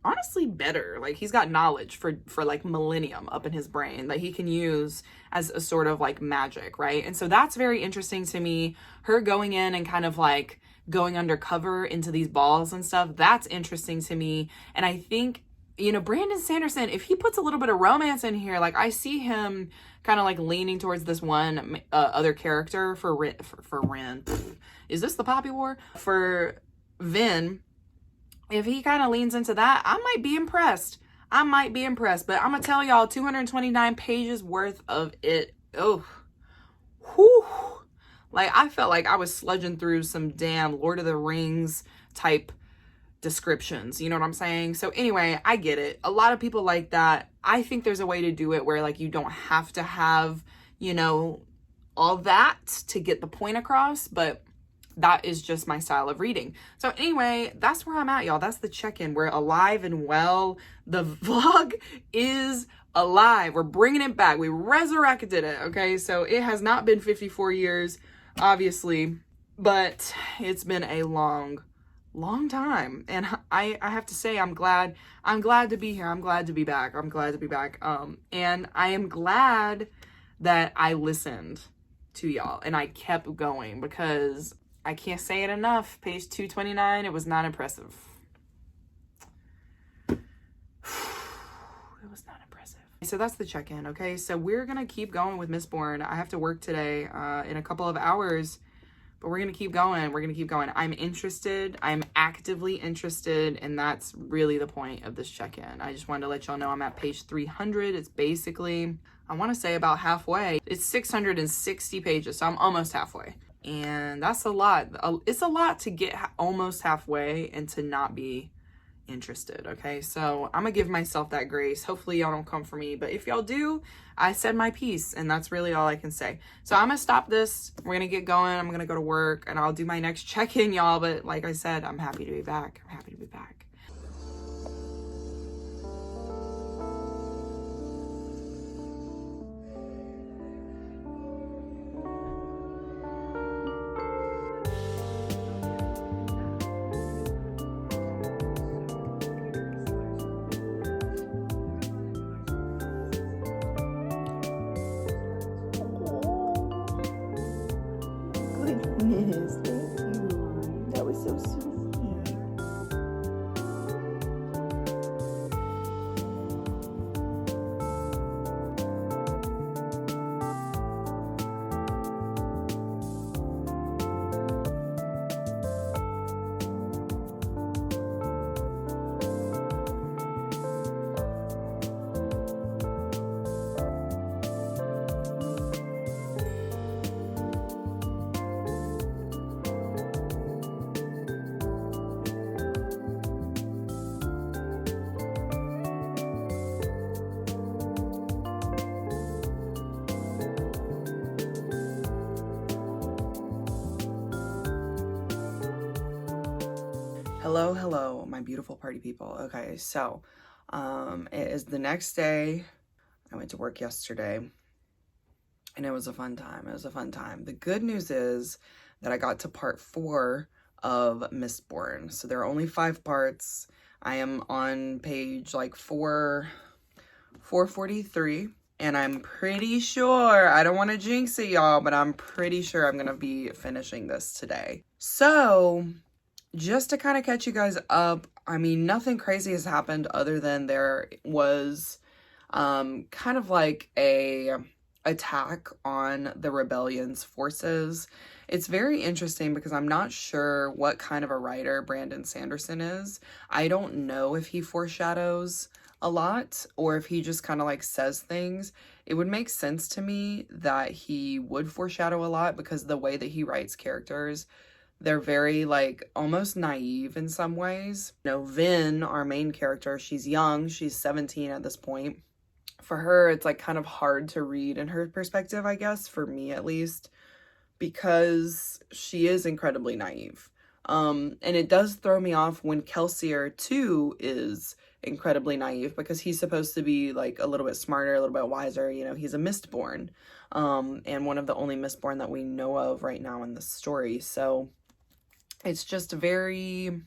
honestly better. Like he's got knowledge for like millennium up in his brain that he can use as a sort of like magic, right? And so that's very interesting to me. Her going in and kind of like going undercover into these balls and stuff, that's interesting to me. And I think, you know, Brandon Sanderson, if he puts a little bit of romance in here, like I see him kind of like leaning towards this one other character for Ren. Pfft. Is this the Poppy War? For Vin, if he kind of leans into that, I might be impressed. But I'm gonna tell y'all, 229 pages worth of it. Oh, whew. Like I felt like I was sludging through some damn Lord of the Rings type descriptions, you know what I'm saying? So anyway, I get it. A lot of people like that. I think there's a way to do it where like you don't have to have, you know, all that to get the point across, but that is just my style of reading. So anyway, that's where I'm at, y'all. That's the check-in. We're alive and well. The vlog is alive. We're bringing it back. We resurrected it, okay? So it has not been 54 years, obviously, but it's been a long time. And I have to say, I'm glad to be here. I'm glad to be back. And I am glad that I listened. to y'all. And I kept going because I can't say it enough. Page 229, it was not impressive. It was not impressive. So that's the check-in, okay? So we're gonna keep going with Mistborn. I have to work today in a couple of hours, but we're gonna keep going. We're gonna keep going. I'm interested. I'm actively interested, and that's really the point of this check-in. I just wanted to let y'all know I'm at page 300. It's basically, I want to say about halfway. It's 660 pages, so I'm almost halfway. And that's a lot. It's a lot to get almost halfway and to not be interested, okay? So I'm gonna give myself that grace. Hopefully y'all don't come for me, but if y'all do, I said my piece, and that's really all I can say. So I'm gonna stop this. We're gonna get going. I'm gonna go to work, and I'll do my next check-in, y'all. But like I said, I'm happy to be back. I'm happy to be back. Goodness, thank you. That was so sweet. Hello, my beautiful party people. Okay, so it is the next day. I went to work yesterday, and it was a fun time. It was a fun time. The good news is that I got to part 4 of Mistborn. So there are only 5 parts. I am on page like 443, and I'm pretty sure, I don't want to jinx it, y'all, but I'm pretty sure I'm gonna be finishing this today. So just to kind of catch you guys up, I mean, nothing crazy has happened other than there was kind of like a attack on the rebellion's forces. It's very interesting because I'm not sure what kind of a writer Brandon Sanderson is. I don't know if he foreshadows a lot or if he just kind of like says things. It would make sense to me that he would foreshadow a lot because the way that he writes characters, they're very like almost naive in some ways. You know, Vin, our main character, she's young, she's 17 at this point. For her, it's like kind of hard to read in her perspective, I guess, for me at least, because she is incredibly naive. And it does throw me off when Kelsier too is incredibly naive because he's supposed to be like a little bit smarter, a little bit wiser. You know, he's a Mistborn, and one of the only Mistborn that we know of right now in the story. So it's just very,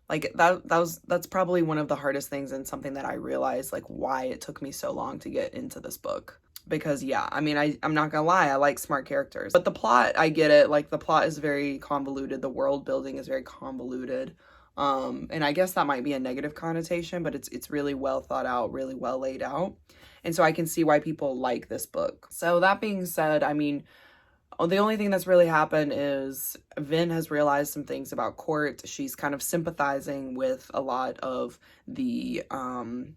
like, that's probably one of the hardest things and something that I realized, like, why it took me so long to get into this book. Because, yeah, I mean, I'm not gonna lie, I like smart characters. But the plot, I get it. Like, the plot is very convoluted. The world building is very convoluted. And I guess that might be a negative connotation, but it's really well thought out, really well laid out. And so I can see why people like this book. So that being said, I mean, the only thing that's really happened is Vin has realized some things about Court. She's kind of sympathizing with a lot of the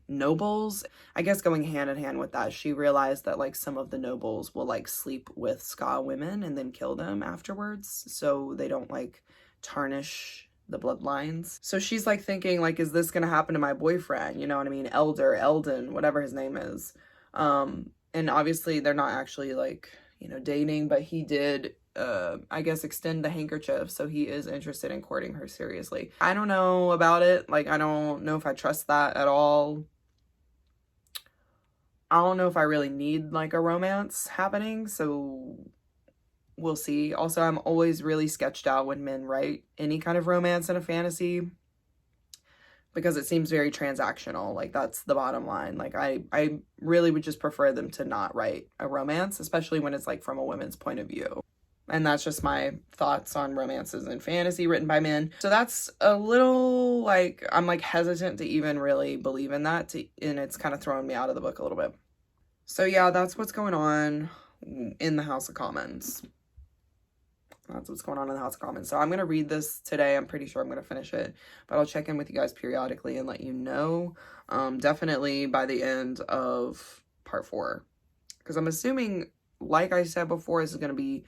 nobles. I guess going hand in hand with that, she realized that like some of the nobles will like sleep with Ska women and then kill them afterwards, so they don't like tarnish the bloodlines. So she's like thinking like, is this gonna happen to my boyfriend? You know what I mean? Eldon, whatever his name is. And obviously they're not actually like, you know, dating, but he did, I guess, extend the handkerchief, so he is interested in courting her seriously. I don't know about it. Like, I don't know if I trust that at all. I don't know if I really need, like, a romance happening, so we'll see. Also, I'm always really sketched out when men write any kind of romance in a fantasy, because it seems very transactional. Like, that's the bottom line. Like, I really would just prefer them to not write a romance, especially when it's like from a woman's point of view. And that's just my thoughts on romances and fantasy written by men. So that's a little, like, I'm like hesitant to even really believe in that, and it's kind of throwing me out of the book a little bit. So yeah, that's what's going on in the House of Commons. That's what's going on in the House of Commons. So I'm going to read this today. I'm pretty sure I'm going to finish it, but I'll check in with you guys periodically and let you know. Definitely by the end of part 4, because I'm assuming, like I said before, this is going to be,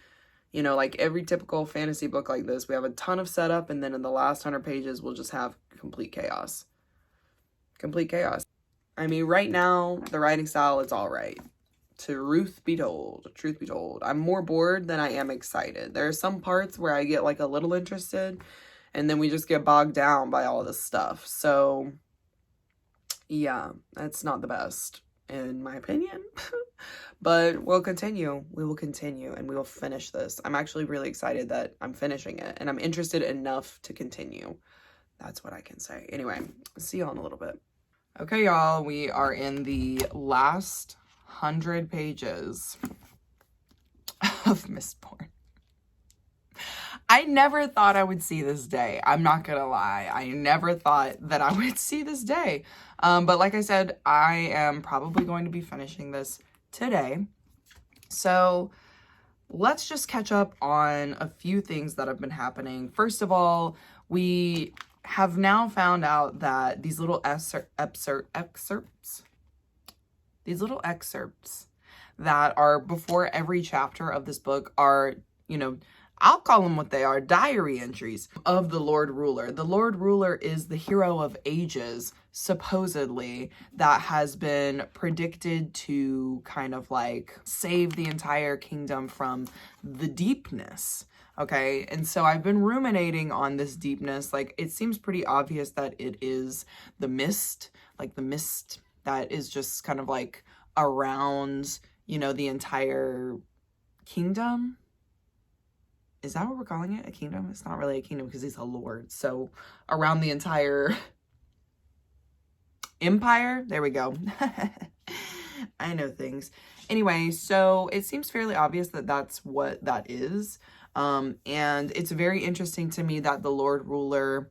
you know, like every typical fantasy book like this. We have a ton of setup, and then in the last 100 pages, we'll just have complete chaos. Complete chaos. I mean, right now, the writing style is all right. Truth be told. I'm more bored than I am excited. There are some parts where I get like a little interested, and then we just get bogged down by all this stuff. So, yeah, that's not the best, in my opinion. But we'll continue. We will continue, and we will finish this. I'm actually really excited that I'm finishing it, and I'm interested enough to continue. That's what I can say. Anyway, see y'all in a little bit. Okay, y'all, we are in the last 100 pages of Mistborn. I never thought I would see this day. I'm not gonna lie. I never thought that I would see this day. But like I said, I am probably going to be finishing this today. So let's just catch up on a few things that have been happening. First of all, we have now found out that these little excerpts that are before every chapter of this book are, you know, I'll call them what they are, diary entries of the Lord Ruler. The Lord Ruler is the hero of ages, supposedly, that has been predicted to kind of like save the entire kingdom from the deepness. Okay, and so I've been ruminating on this deepness. Like, it seems pretty obvious that it is the mist, like the mist that is just kind of like around, you know, the entire kingdom. Is that what we're calling it? A kingdom? It's not really a kingdom because he's a lord. So around the entire empire. There we go. I know things. Anyway, so it seems fairly obvious that that's what that is. And it's very interesting to me that the Lord Ruler,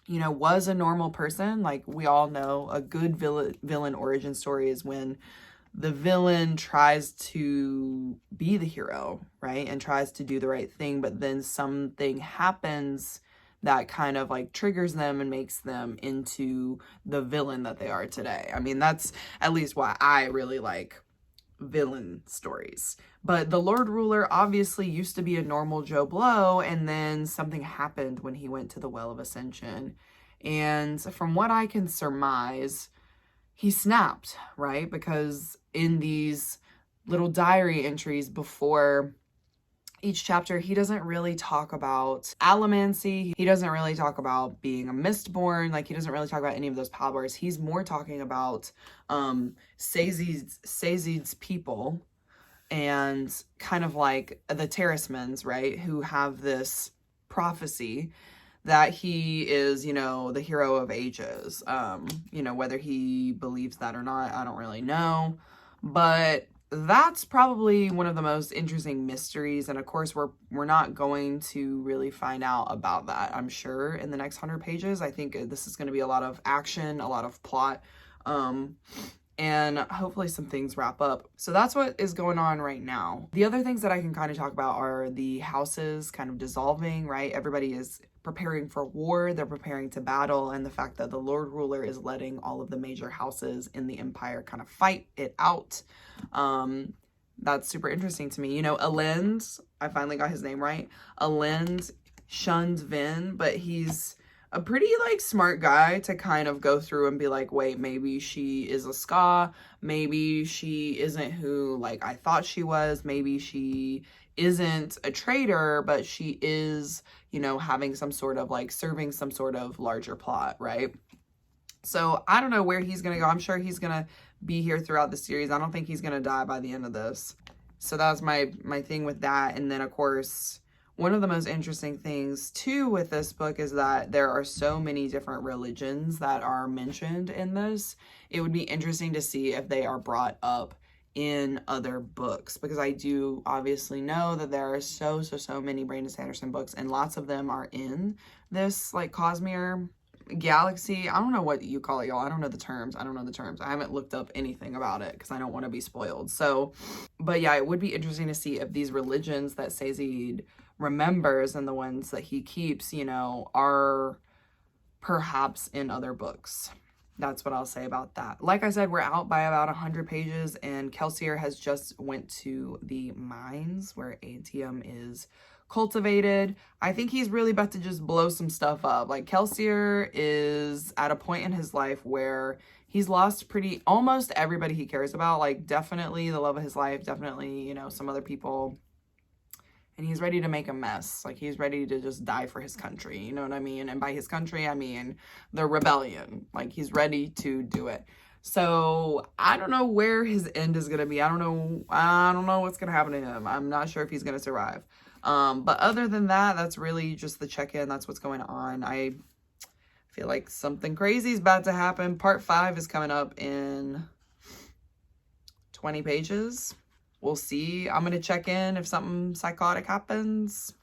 you know, was a normal person. Like, we all know a good villain origin story is when the villain tries to be the hero, right? And tries to do the right thing, but then something happens that kind of like triggers them and makes them into the villain that they are today. I mean, that's at least why I really like villain stories. But the Lord Ruler obviously used to be a normal Joe Blow, and then something happened when he went to the Well of Ascension. And from what I can surmise, he snapped, right? Because in these little diary entries before each chapter, he doesn't really talk about allomancy. He doesn't really talk about being a Mistborn. Like, he doesn't really talk about any of those powers. He's more talking about Sazid's people and kind of like the Terracemen's, right? Who have this prophecy that he is, you know, the hero of ages. You know, whether he believes that or not, I don't really know. But that's probably one of the most interesting mysteries, and of course we're not going to really find out about that, I'm sure, in the next 100 pages. I think this is going to be a lot of action, a lot of plot, and hopefully some things wrap up. So that's what is going on right now. The other things that I can kind of talk about are the houses kind of dissolving, right? Everybody is preparing for war, they're preparing to battle, and the fact that the Lord Ruler is letting all of the major houses in the empire kind of fight it out. That's super interesting to me. You know, Elend, I finally got his name right. Elend shunned Vin, but he's a pretty like smart guy to kind of go through and be like, wait, maybe she is a ska, maybe she isn't who like I thought she was, maybe she isn't a traitor, but she is, you know, having some sort of like serving some sort of larger plot, right? So I don't know where he's gonna go. I'm sure he's gonna be here throughout the series. I don't think he's gonna die by the end of this. So that's my thing with that. And then of course, one of the most interesting things too with this book is that there are so many different religions that are mentioned in this. It would be interesting to see if they are brought up in other books, because I do obviously know that there are so many Brandon Sanderson books, and lots of them are in this like Cosmere galaxy. I don't know what you call it, y'all. I don't know the terms. I haven't looked up anything about it because I don't want to be spoiled. So, but yeah, it would be interesting to see if these religions that Sazed remembers and the ones that he keeps, you know, are perhaps in other books. That's what I'll say about that. Like I said, we're out by about 100 pages, and Kelsier has just went to the mines where atium is cultivated. I think he's really about to just blow some stuff up. Like, Kelsier is at a point in his life where he's lost almost everybody he cares about. Like, definitely the love of his life, definitely, you know, some other people. And he's ready to make a mess. Like, he's ready to just die for his country. You know what I mean? And by his country, I mean the rebellion. Like, he's ready to do it. So I don't know where his end is going to be. I don't know what's going to happen to him. I'm not sure if he's going to survive. But other than that, that's really just the check-in. That's what's going on. I feel like something crazy is about to happen. Part 5 is coming up in 20 pages. We'll see. I'm going to check in if something psychotic happens.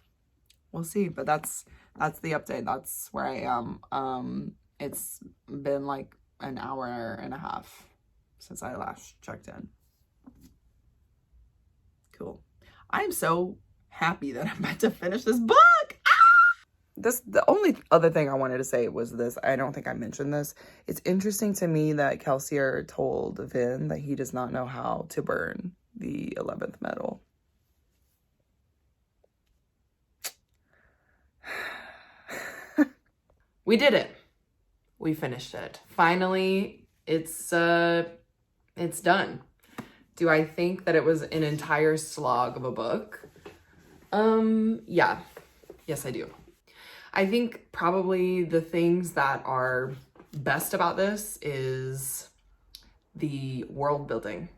We'll see. But that's the update. That's where I am. It's been like an hour and a half since I last checked in. Cool. I'm so happy that I'm about to finish this book. The only other thing I wanted to say was this. I don't think I mentioned this. It's interesting to me that Kelsier told Vin that he does not know how to burn the 11th metal. We did it. We finished it. Finally, it's done. Do I think that it was an entire slog of a book? Yeah. Yes, I do. I think probably the things that are best about this is the world building,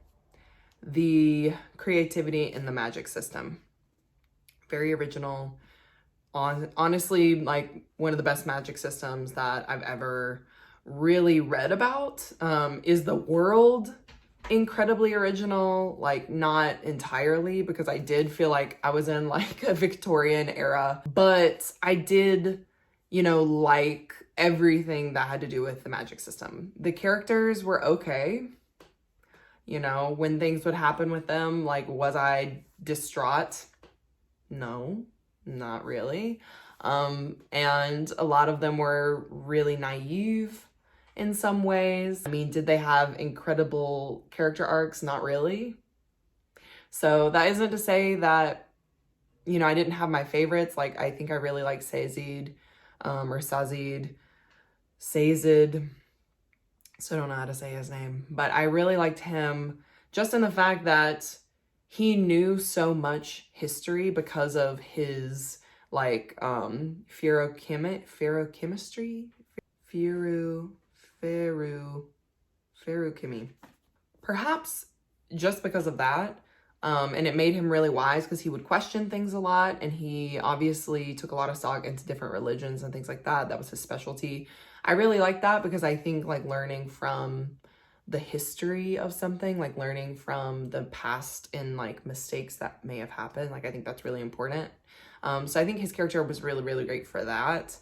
the creativity in the magic system. Very original. Honestly, like one of the best magic systems that I've ever really read about. Is the world incredibly original? Like, not entirely, because I did feel like I was in like a Victorian era, but I did, you know, like everything that had to do with the magic system. The characters were okay. You know, when things would happen with them, like, was I distraught? No, not really. And a lot of them were really naive in some ways. I mean, did they have incredible character arcs? Not really. So that isn't to say that, you know, I didn't have my favorites. Like, I think I really like Sazed, or Sazed. So I don't know how to say his name, but I really liked him just in the fact that he knew so much history because of his like ferrochemistry, ferrochemy. Perhaps just because of that. And it made him really wise because he would question things a lot, and he obviously took a lot of stock into different religions and things like that. That was his specialty. I really like that because I think like learning from the history of something, like learning from the past and like mistakes that may have happened, like I think that's really important. So I think his character was really, really great for that.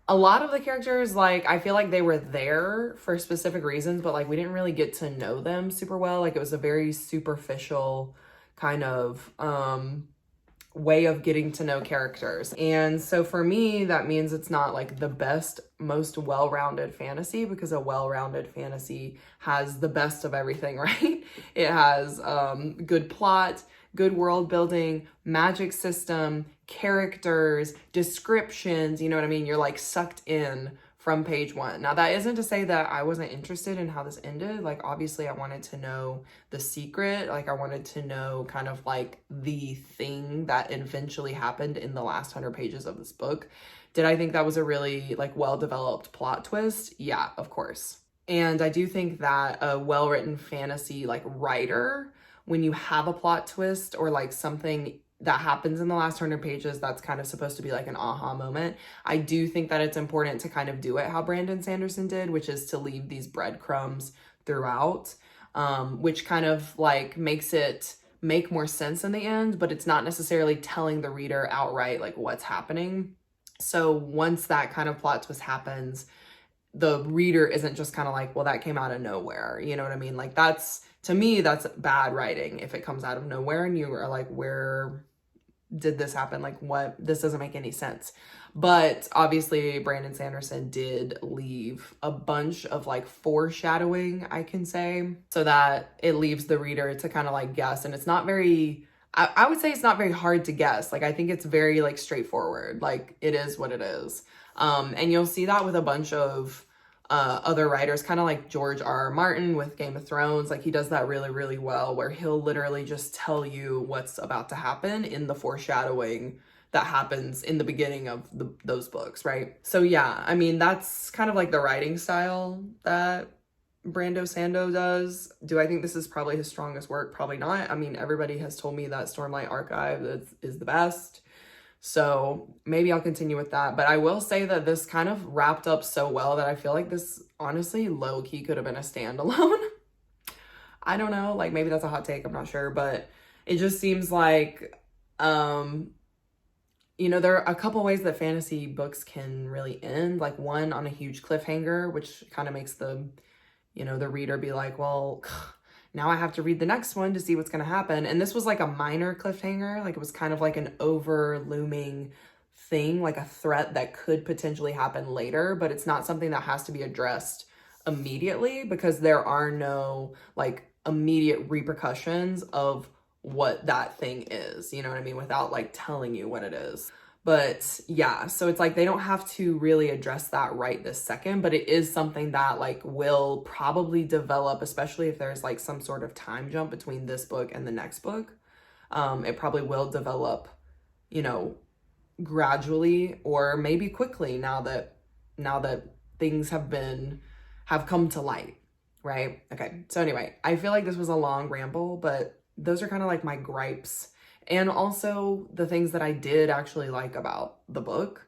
A lot of the characters, like, I feel like they were there for specific reasons, but like we didn't really get to know them super well. Like, it was a very superficial kind of way of getting to know characters. And so for me, that means it's not like the best, most well-rounded fantasy, because a well-rounded fantasy has the best of everything, right? It has good plot, good world building, magic system, characters, descriptions, you know what I mean? You're like sucked in from page 1. Now, that isn't to say that I wasn't interested in how this ended. Like, obviously I wanted to know the secret. Like, I wanted to know kind of like the thing that eventually happened in the last 100 pages of this book. Did I think that was a really like well-developed plot twist? Yeah, of course. And I do think that a well-written fantasy like writer, when you have a plot twist or like something that happens in the last 100 pages that's kind of supposed to be like an aha moment. I do think that it's important to kind of do it how Brandon Sanderson did, which is to leave these breadcrumbs throughout, which kind of like makes it make more sense in the end, but it's not necessarily telling the reader outright like what's happening. So once that kind of plot twist happens, the reader isn't just kind of like, well, that came out of nowhere. You know what I mean? Like that's, to me, that's bad writing if it comes out of nowhere and you are like, where did this happen? Like what? This doesn't make any sense. But obviously Brandon Sanderson did leave a bunch of like foreshadowing, I can say, so that it leaves the reader to kind of like guess. And it's not very, I would say it's not very hard to guess. Like I think it's very like straightforward. Like it is what it is. And you'll see that with a bunch of other writers, kind of like George R.R. Martin with Game of Thrones. Like he does that really, really well, where he'll literally just tell you what's about to happen in the foreshadowing that happens in the beginning of those books, right? So yeah, I mean, that's kind of like the writing style that Brando Sando does. Do I think this is probably his strongest work? Probably not. I mean, everybody has told me that Stormlight Archive is the best. So maybe I'll continue with that. But I will say that this kind of wrapped up so well that I feel like this honestly low-key could have been a standalone. I don't know, like maybe that's a hot take, I'm not sure, but it just seems like, you know, there are a couple ways that fantasy books can really end. Like one on a huge cliffhanger, which kind of makes the, you know, the reader be like, well, now I have to read the next one to see what's going to happen. And this was like a minor cliffhanger. Like it was kind of like an over looming thing, like a threat that could potentially happen later, but it's not something that has to be addressed immediately because there are no like immediate repercussions of what that thing is, you know what I mean? Without like telling you what it is. But yeah, so it's like they don't have to really address that right this second, but it is something that like will probably develop, especially if there's like some sort of time jump between this book and the next book. It probably will develop, you know, gradually or maybe quickly now that things have come to light, right? Okay, so anyway, I feel like this was a long ramble, but those are kind of like my gripes. And also the things that I did actually like about the book.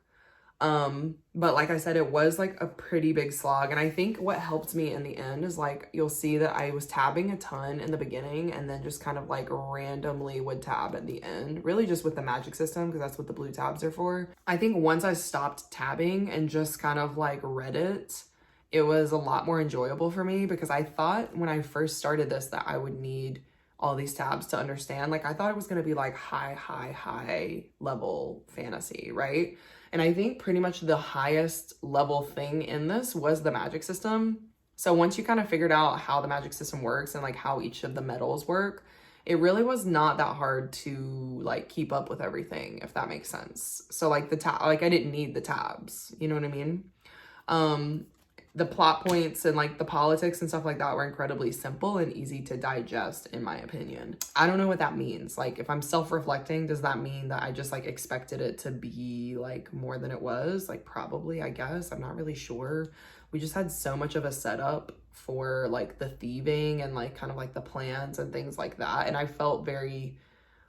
But like I said, it was like a pretty big slog. And I think what helped me in the end is like, you'll see that I was tabbing a ton in the beginning and then just kind of like randomly would tab at the end, really just with the magic system, because that's what the blue tabs are for. I think once I stopped tabbing and just kind of like read it, it was a lot more enjoyable for me because I thought when I first started this that I would need all these tabs to understand. Like I thought it was going to be like high level fantasy, right? And I think pretty much the highest level thing in this was the magic system. So once you kind of figured out how the magic system works and like how each of the metals work, it really was not that hard to like keep up with everything, if that makes sense. So like like I didn't need the tabs, you know what I mean? The plot points and like the politics and stuff like that were incredibly simple and easy to digest, in my opinion. I don't know what that means. Like if I'm self-reflecting, does that mean that I just like expected it to be like more than it was? Like probably, I guess. I'm not really sure. We just had so much of a setup for like the thieving and like kind of like the plans and things like that. And I felt very,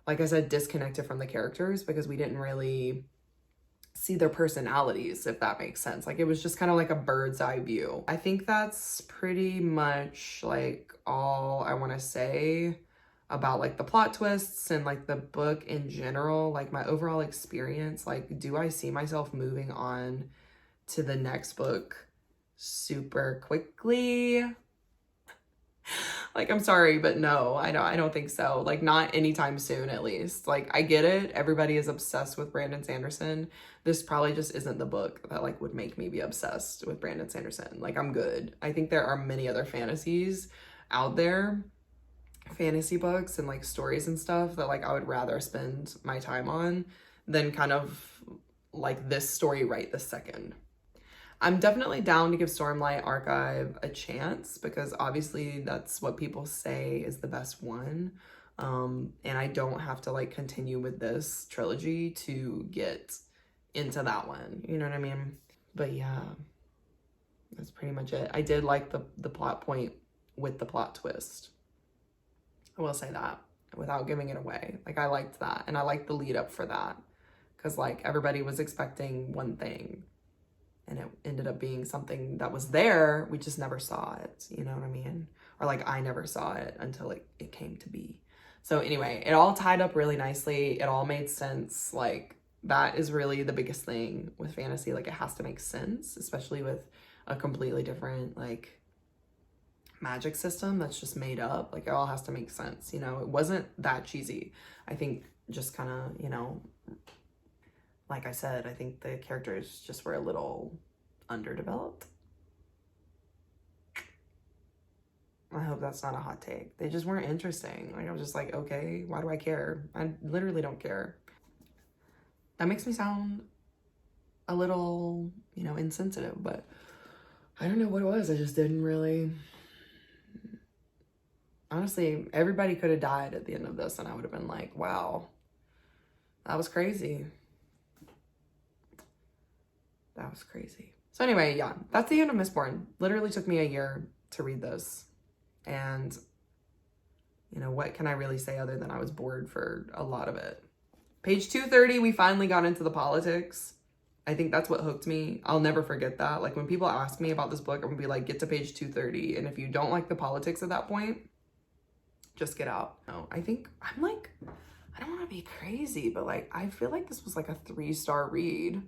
like I said, disconnected from the characters because we didn't really see their personalities, if that makes sense. Like it was just kind of like a bird's eye view. I think that's pretty much like all I want to say about like the plot twists and like the book in general, like my overall experience. Like, do I see myself moving on to the next book super quickly? Like, I'm sorry, but no, I don't think so. Like, not anytime soon, at least. Like, I get it. Everybody is obsessed with Brandon Sanderson. This probably just isn't the book that, like, would make me be obsessed with Brandon Sanderson. Like, I'm good. I think there are many other fantasies out there, fantasy books and, like, stories and stuff that, like, I would rather spend my time on than kind of, like, this story right this second. I'm definitely down to give Stormlight Archive a chance because obviously that's what people say is the best one. And I don't have to like continue with this trilogy to get into that one. You know what I mean? But yeah, that's pretty much it. I did like the plot point with the plot twist. I will say that. without giving it away. Like, I liked that, and I liked the lead up for that, because like everybody was expecting one thing and it ended up being something that was there, we just never saw it, you know what I mean? Or like I never saw it until it came to be. So anyway, it all tied up really nicely. It all made sense. Like, that is really the biggest thing with fantasy. Like, it has to make sense, especially with a completely different like magic system that's just made up. Like, it all has to make sense, you know? It wasn't that cheesy. I think just kind of, you know, like I said, I think the characters just were a little underdeveloped. I hope that's not a hot take. They just weren't interesting. Like, I was just like, okay, why do I care? I literally don't care. That makes me sound a little, you know, insensitive, but I don't know what it was. I just didn't really... Honestly, everybody could have died at the end of this and I would have been like, wow, that was crazy. That was crazy. So anyway, yeah, that's the end of Mistborn. Literally took me a year to read this. And, you know, what can I really say other than I was bored for a lot of it. Page 230, we finally got into the politics. I think that's what hooked me. I'll never forget that. Like, when people ask me about this book, I'm gonna be like, get to page 230. And if you don't like the politics at that point, just get out. No, I think I'm like, I don't want to be crazy, but like, I feel like this was like a 3-star read.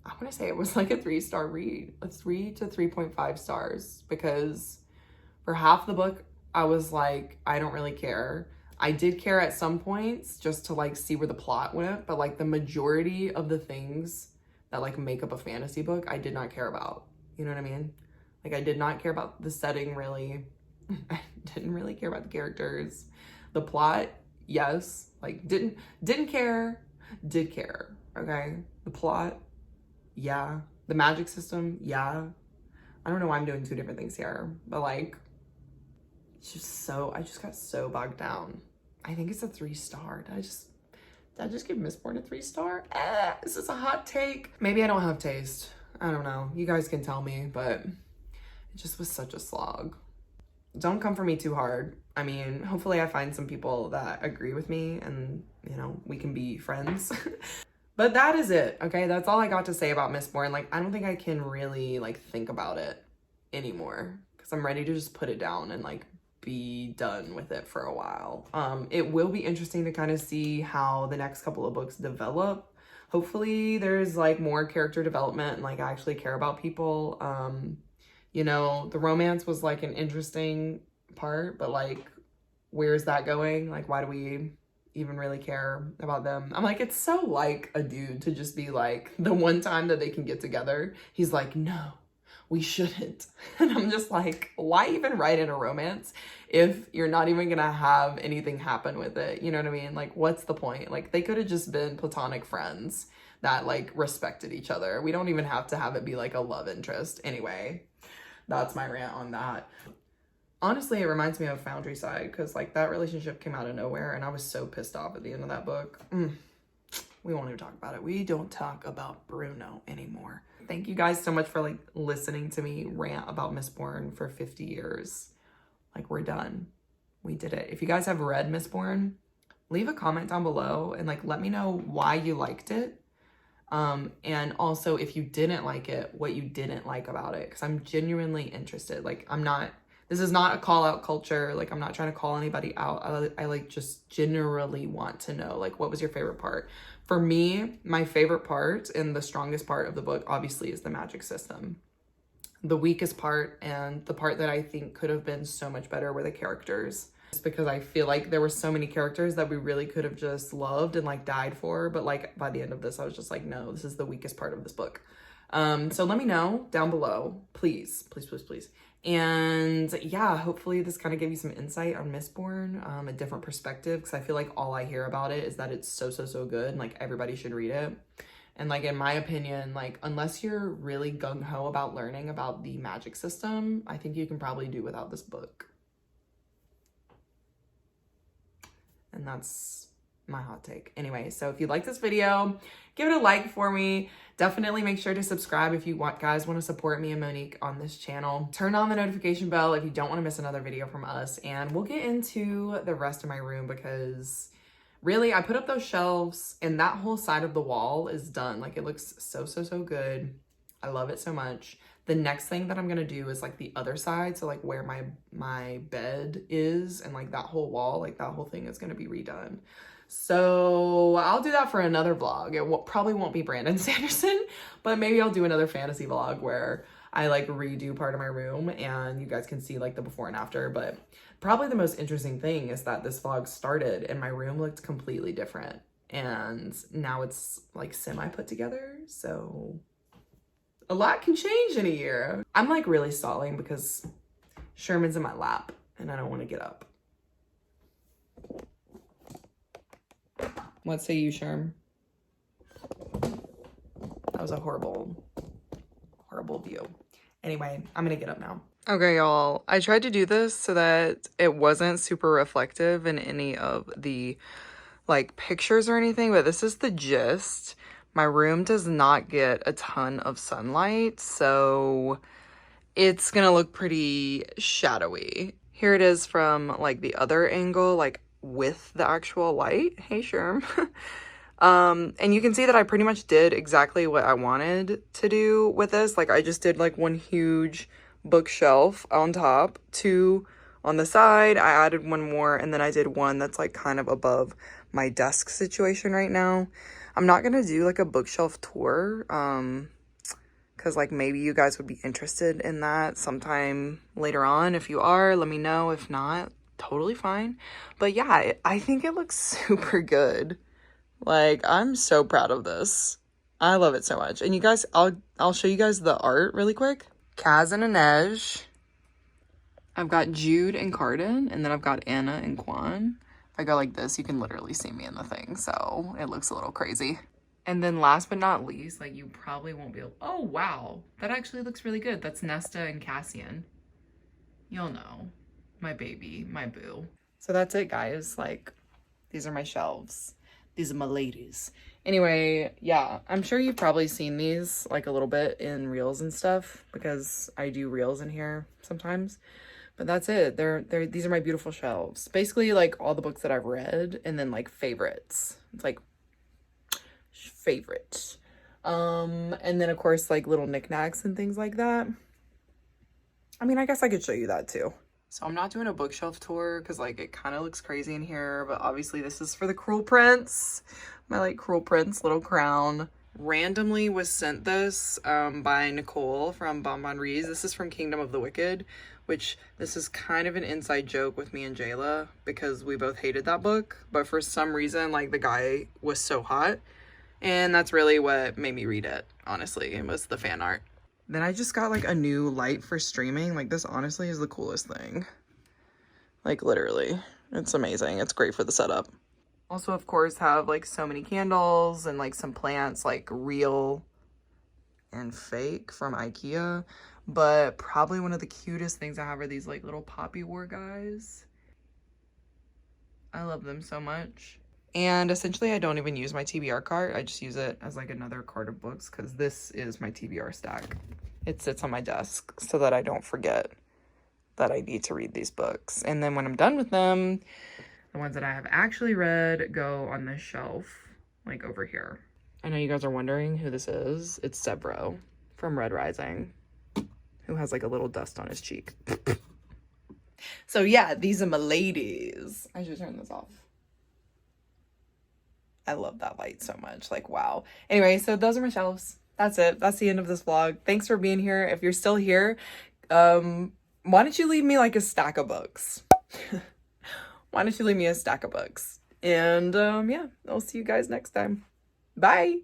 I want to say it was like a 3-star read, a 3 to 3.5 stars, because for half the book, I was like, I don't really care. I did care at some points just to like see where the plot went, but like the majority of the things that like make up a fantasy book, I did not care about. You know what I mean? Like, I did not care about the setting, really. I didn't really care about the characters. The plot, yes. Like, didn't care, did care, okay? The plot, yeah. The magic system, yeah. I don't know why I'm doing 2 different things here, but like, it's just I just got so bogged down. I think it's a 3-star. Did I just give Mistborn a 3-star? Is this a hot take? Maybe I don't have taste. I don't know. You guys can tell me, but it just was such a slog. Don't come for me too hard. I mean, hopefully I find some people that agree with me and, you know, we can be friends. But that is it, okay? That's all I got to say about Mistborn. Like, I don't think I can really, like, think about it anymore because I'm ready to just put it down and, like, be done with it for a while. It will be interesting to kind of see how the next couple of books develop. Hopefully there's, like, more character development and, like, I actually care about people. You know, the romance was like an interesting part, but like, where's that going? Like, why do we even really care about them? I'm like, it's so like a dude to just be like, the one time that they can get together, he's like, no, we shouldn't. And I'm just like, why even write in a romance if you're not even gonna have anything happen with it? You know what I mean? Like, what's the point? Like, they could have just been platonic friends that like respected each other. We don't even have to have it be like a love interest. Anyway, that's my rant on that. Honestly, it reminds me of Foundry Side because like that relationship came out of nowhere and I was so pissed off at the end of that book. We won't even talk about it. We don't talk about Bruno anymore. Thank you guys so much for like listening to me rant about Mistborn for 50 years. Like, we're done. We did it. If you guys have read Mistborn, leave a comment down below and like let me know why you liked it. And also if you didn't like it, what you didn't like about it, because I'm genuinely interested. Like, this is not a call out culture. Like, I'm not trying to call anybody out. I like just generally want to know, like, what was your favorite part? For me, my favorite part and the strongest part of the book obviously is the magic system. The weakest part and the part that I think could have been so much better were the characters. Because I feel like there were so many characters that we really could have just loved and like died for, but like by the end of this I was just like, no, this is the weakest part of this book. So let me know down below, please. And yeah, hopefully this kind of gave you some insight on Mistborn, a different perspective, because I feel like all I hear about it is that it's so good and like everybody should read it. And like, in my opinion, like, unless you're really gung-ho about learning about the magic system, I think you can probably do without this book. And that's my hot take. Anyway, so if you like this video, give it a like for me. Definitely make sure to subscribe if you guys want to support me and Monique on this channel. Turn on the notification bell if you don't want to miss another video from us. And we'll get into the rest of my room because really I put up those shelves and that whole side of the wall is done. Like it looks so good. I love it so much. The next thing that I'm gonna do is like the other side. So like where my bed is and like that whole wall, like that whole thing is gonna be redone. So I'll do that for another vlog. It probably won't be Brandon Sanderson, but maybe I'll do another fantasy vlog where I like redo part of my room and you guys can see like the before and after. But probably the most interesting thing is that this vlog started and my room looked completely different. And now it's like semi put together. So a lot can change in a year. I'm like really stalling because Sherman's in my lap and I don't want to get up. What say you, Sherm? That was a horrible view. Anyway, I'm gonna get up now. Okay, y'all. I tried to do this so that it wasn't super reflective in any of the like pictures or anything, but this is the gist. My room does not get a ton of sunlight, so it's gonna look pretty shadowy. Here it is from like the other angle, like with the actual light. Hey, Sherm. And you can see that I pretty much did exactly what I wanted to do with this. Like I just did like one huge bookshelf on top, two on the side. I added one more and then I did one that's like kind of above my desk situation right now. I'm not gonna do like a bookshelf tour because like maybe you guys would be interested in that sometime later on. If you are, let me know. If not, totally fine. But yeah, I think it looks super good. Like I'm so proud of this. I love it so much. And you guys, I'll show you guys the art really quick. Kaz and Inej. I've got Jude and Carden, and then I've got Anna and Quan. If I go like this, you can literally see me in the thing, so it looks a little crazy. And then last but not least, like you probably won't be able, oh wow, that actually looks really good. That's Nesta and Cassian. You'll know. My baby, my boo. So that's it, guys. Like, these are my shelves. These are my ladies. Anyway, yeah, I'm sure you've probably seen these like a little bit in reels and stuff because I do reels in here sometimes. But that's it. These are my beautiful shelves. Basically, like all the books that I've read and then like favorites. It's like favorites. And then of course like little knickknacks and things like that. I mean, I guess I could show you that too. So I'm not doing a bookshelf tour because like it kind of looks crazy in here, but obviously this is for the Cruel Prince. My like Cruel Prince little crown. Randomly was sent this by Nicole from Bonbon Reads. This is from Kingdom of the Wicked, which this is kind of an inside joke with me and Jayla because we both hated that book, but for some reason like the guy was so hot and that's really what made me read it. Honestly, it was the fan art. Then I just got like a new light for streaming. Like this honestly is the coolest thing. Like literally, it's amazing. It's great for the setup. Also, of course, have like so many candles and like some plants, like real and fake from IKEA. But probably one of the cutest things I have are these like little Poppy War guys. I love them so much. And essentially I don't even use my TBR cart. I just use it as like another cart of books because this is my TBR stack. It sits on my desk so that I don't forget that I need to read these books. And then when I'm done with them, the ones that I have actually read go on this shelf, like over here. I know you guys are wondering who this is. It's Sebro from Red Rising, who has like a little dust on his cheek. So yeah, these are my ladies. I should turn this off. I love that light so much. Like, wow. Anyway, so those are my shelves. That's it. That's the end of this vlog. Thanks for being here. If you're still here, why don't you leave me like a stack of books? Why don't you leave me a stack of books? And yeah, I'll see you guys next time. Bye.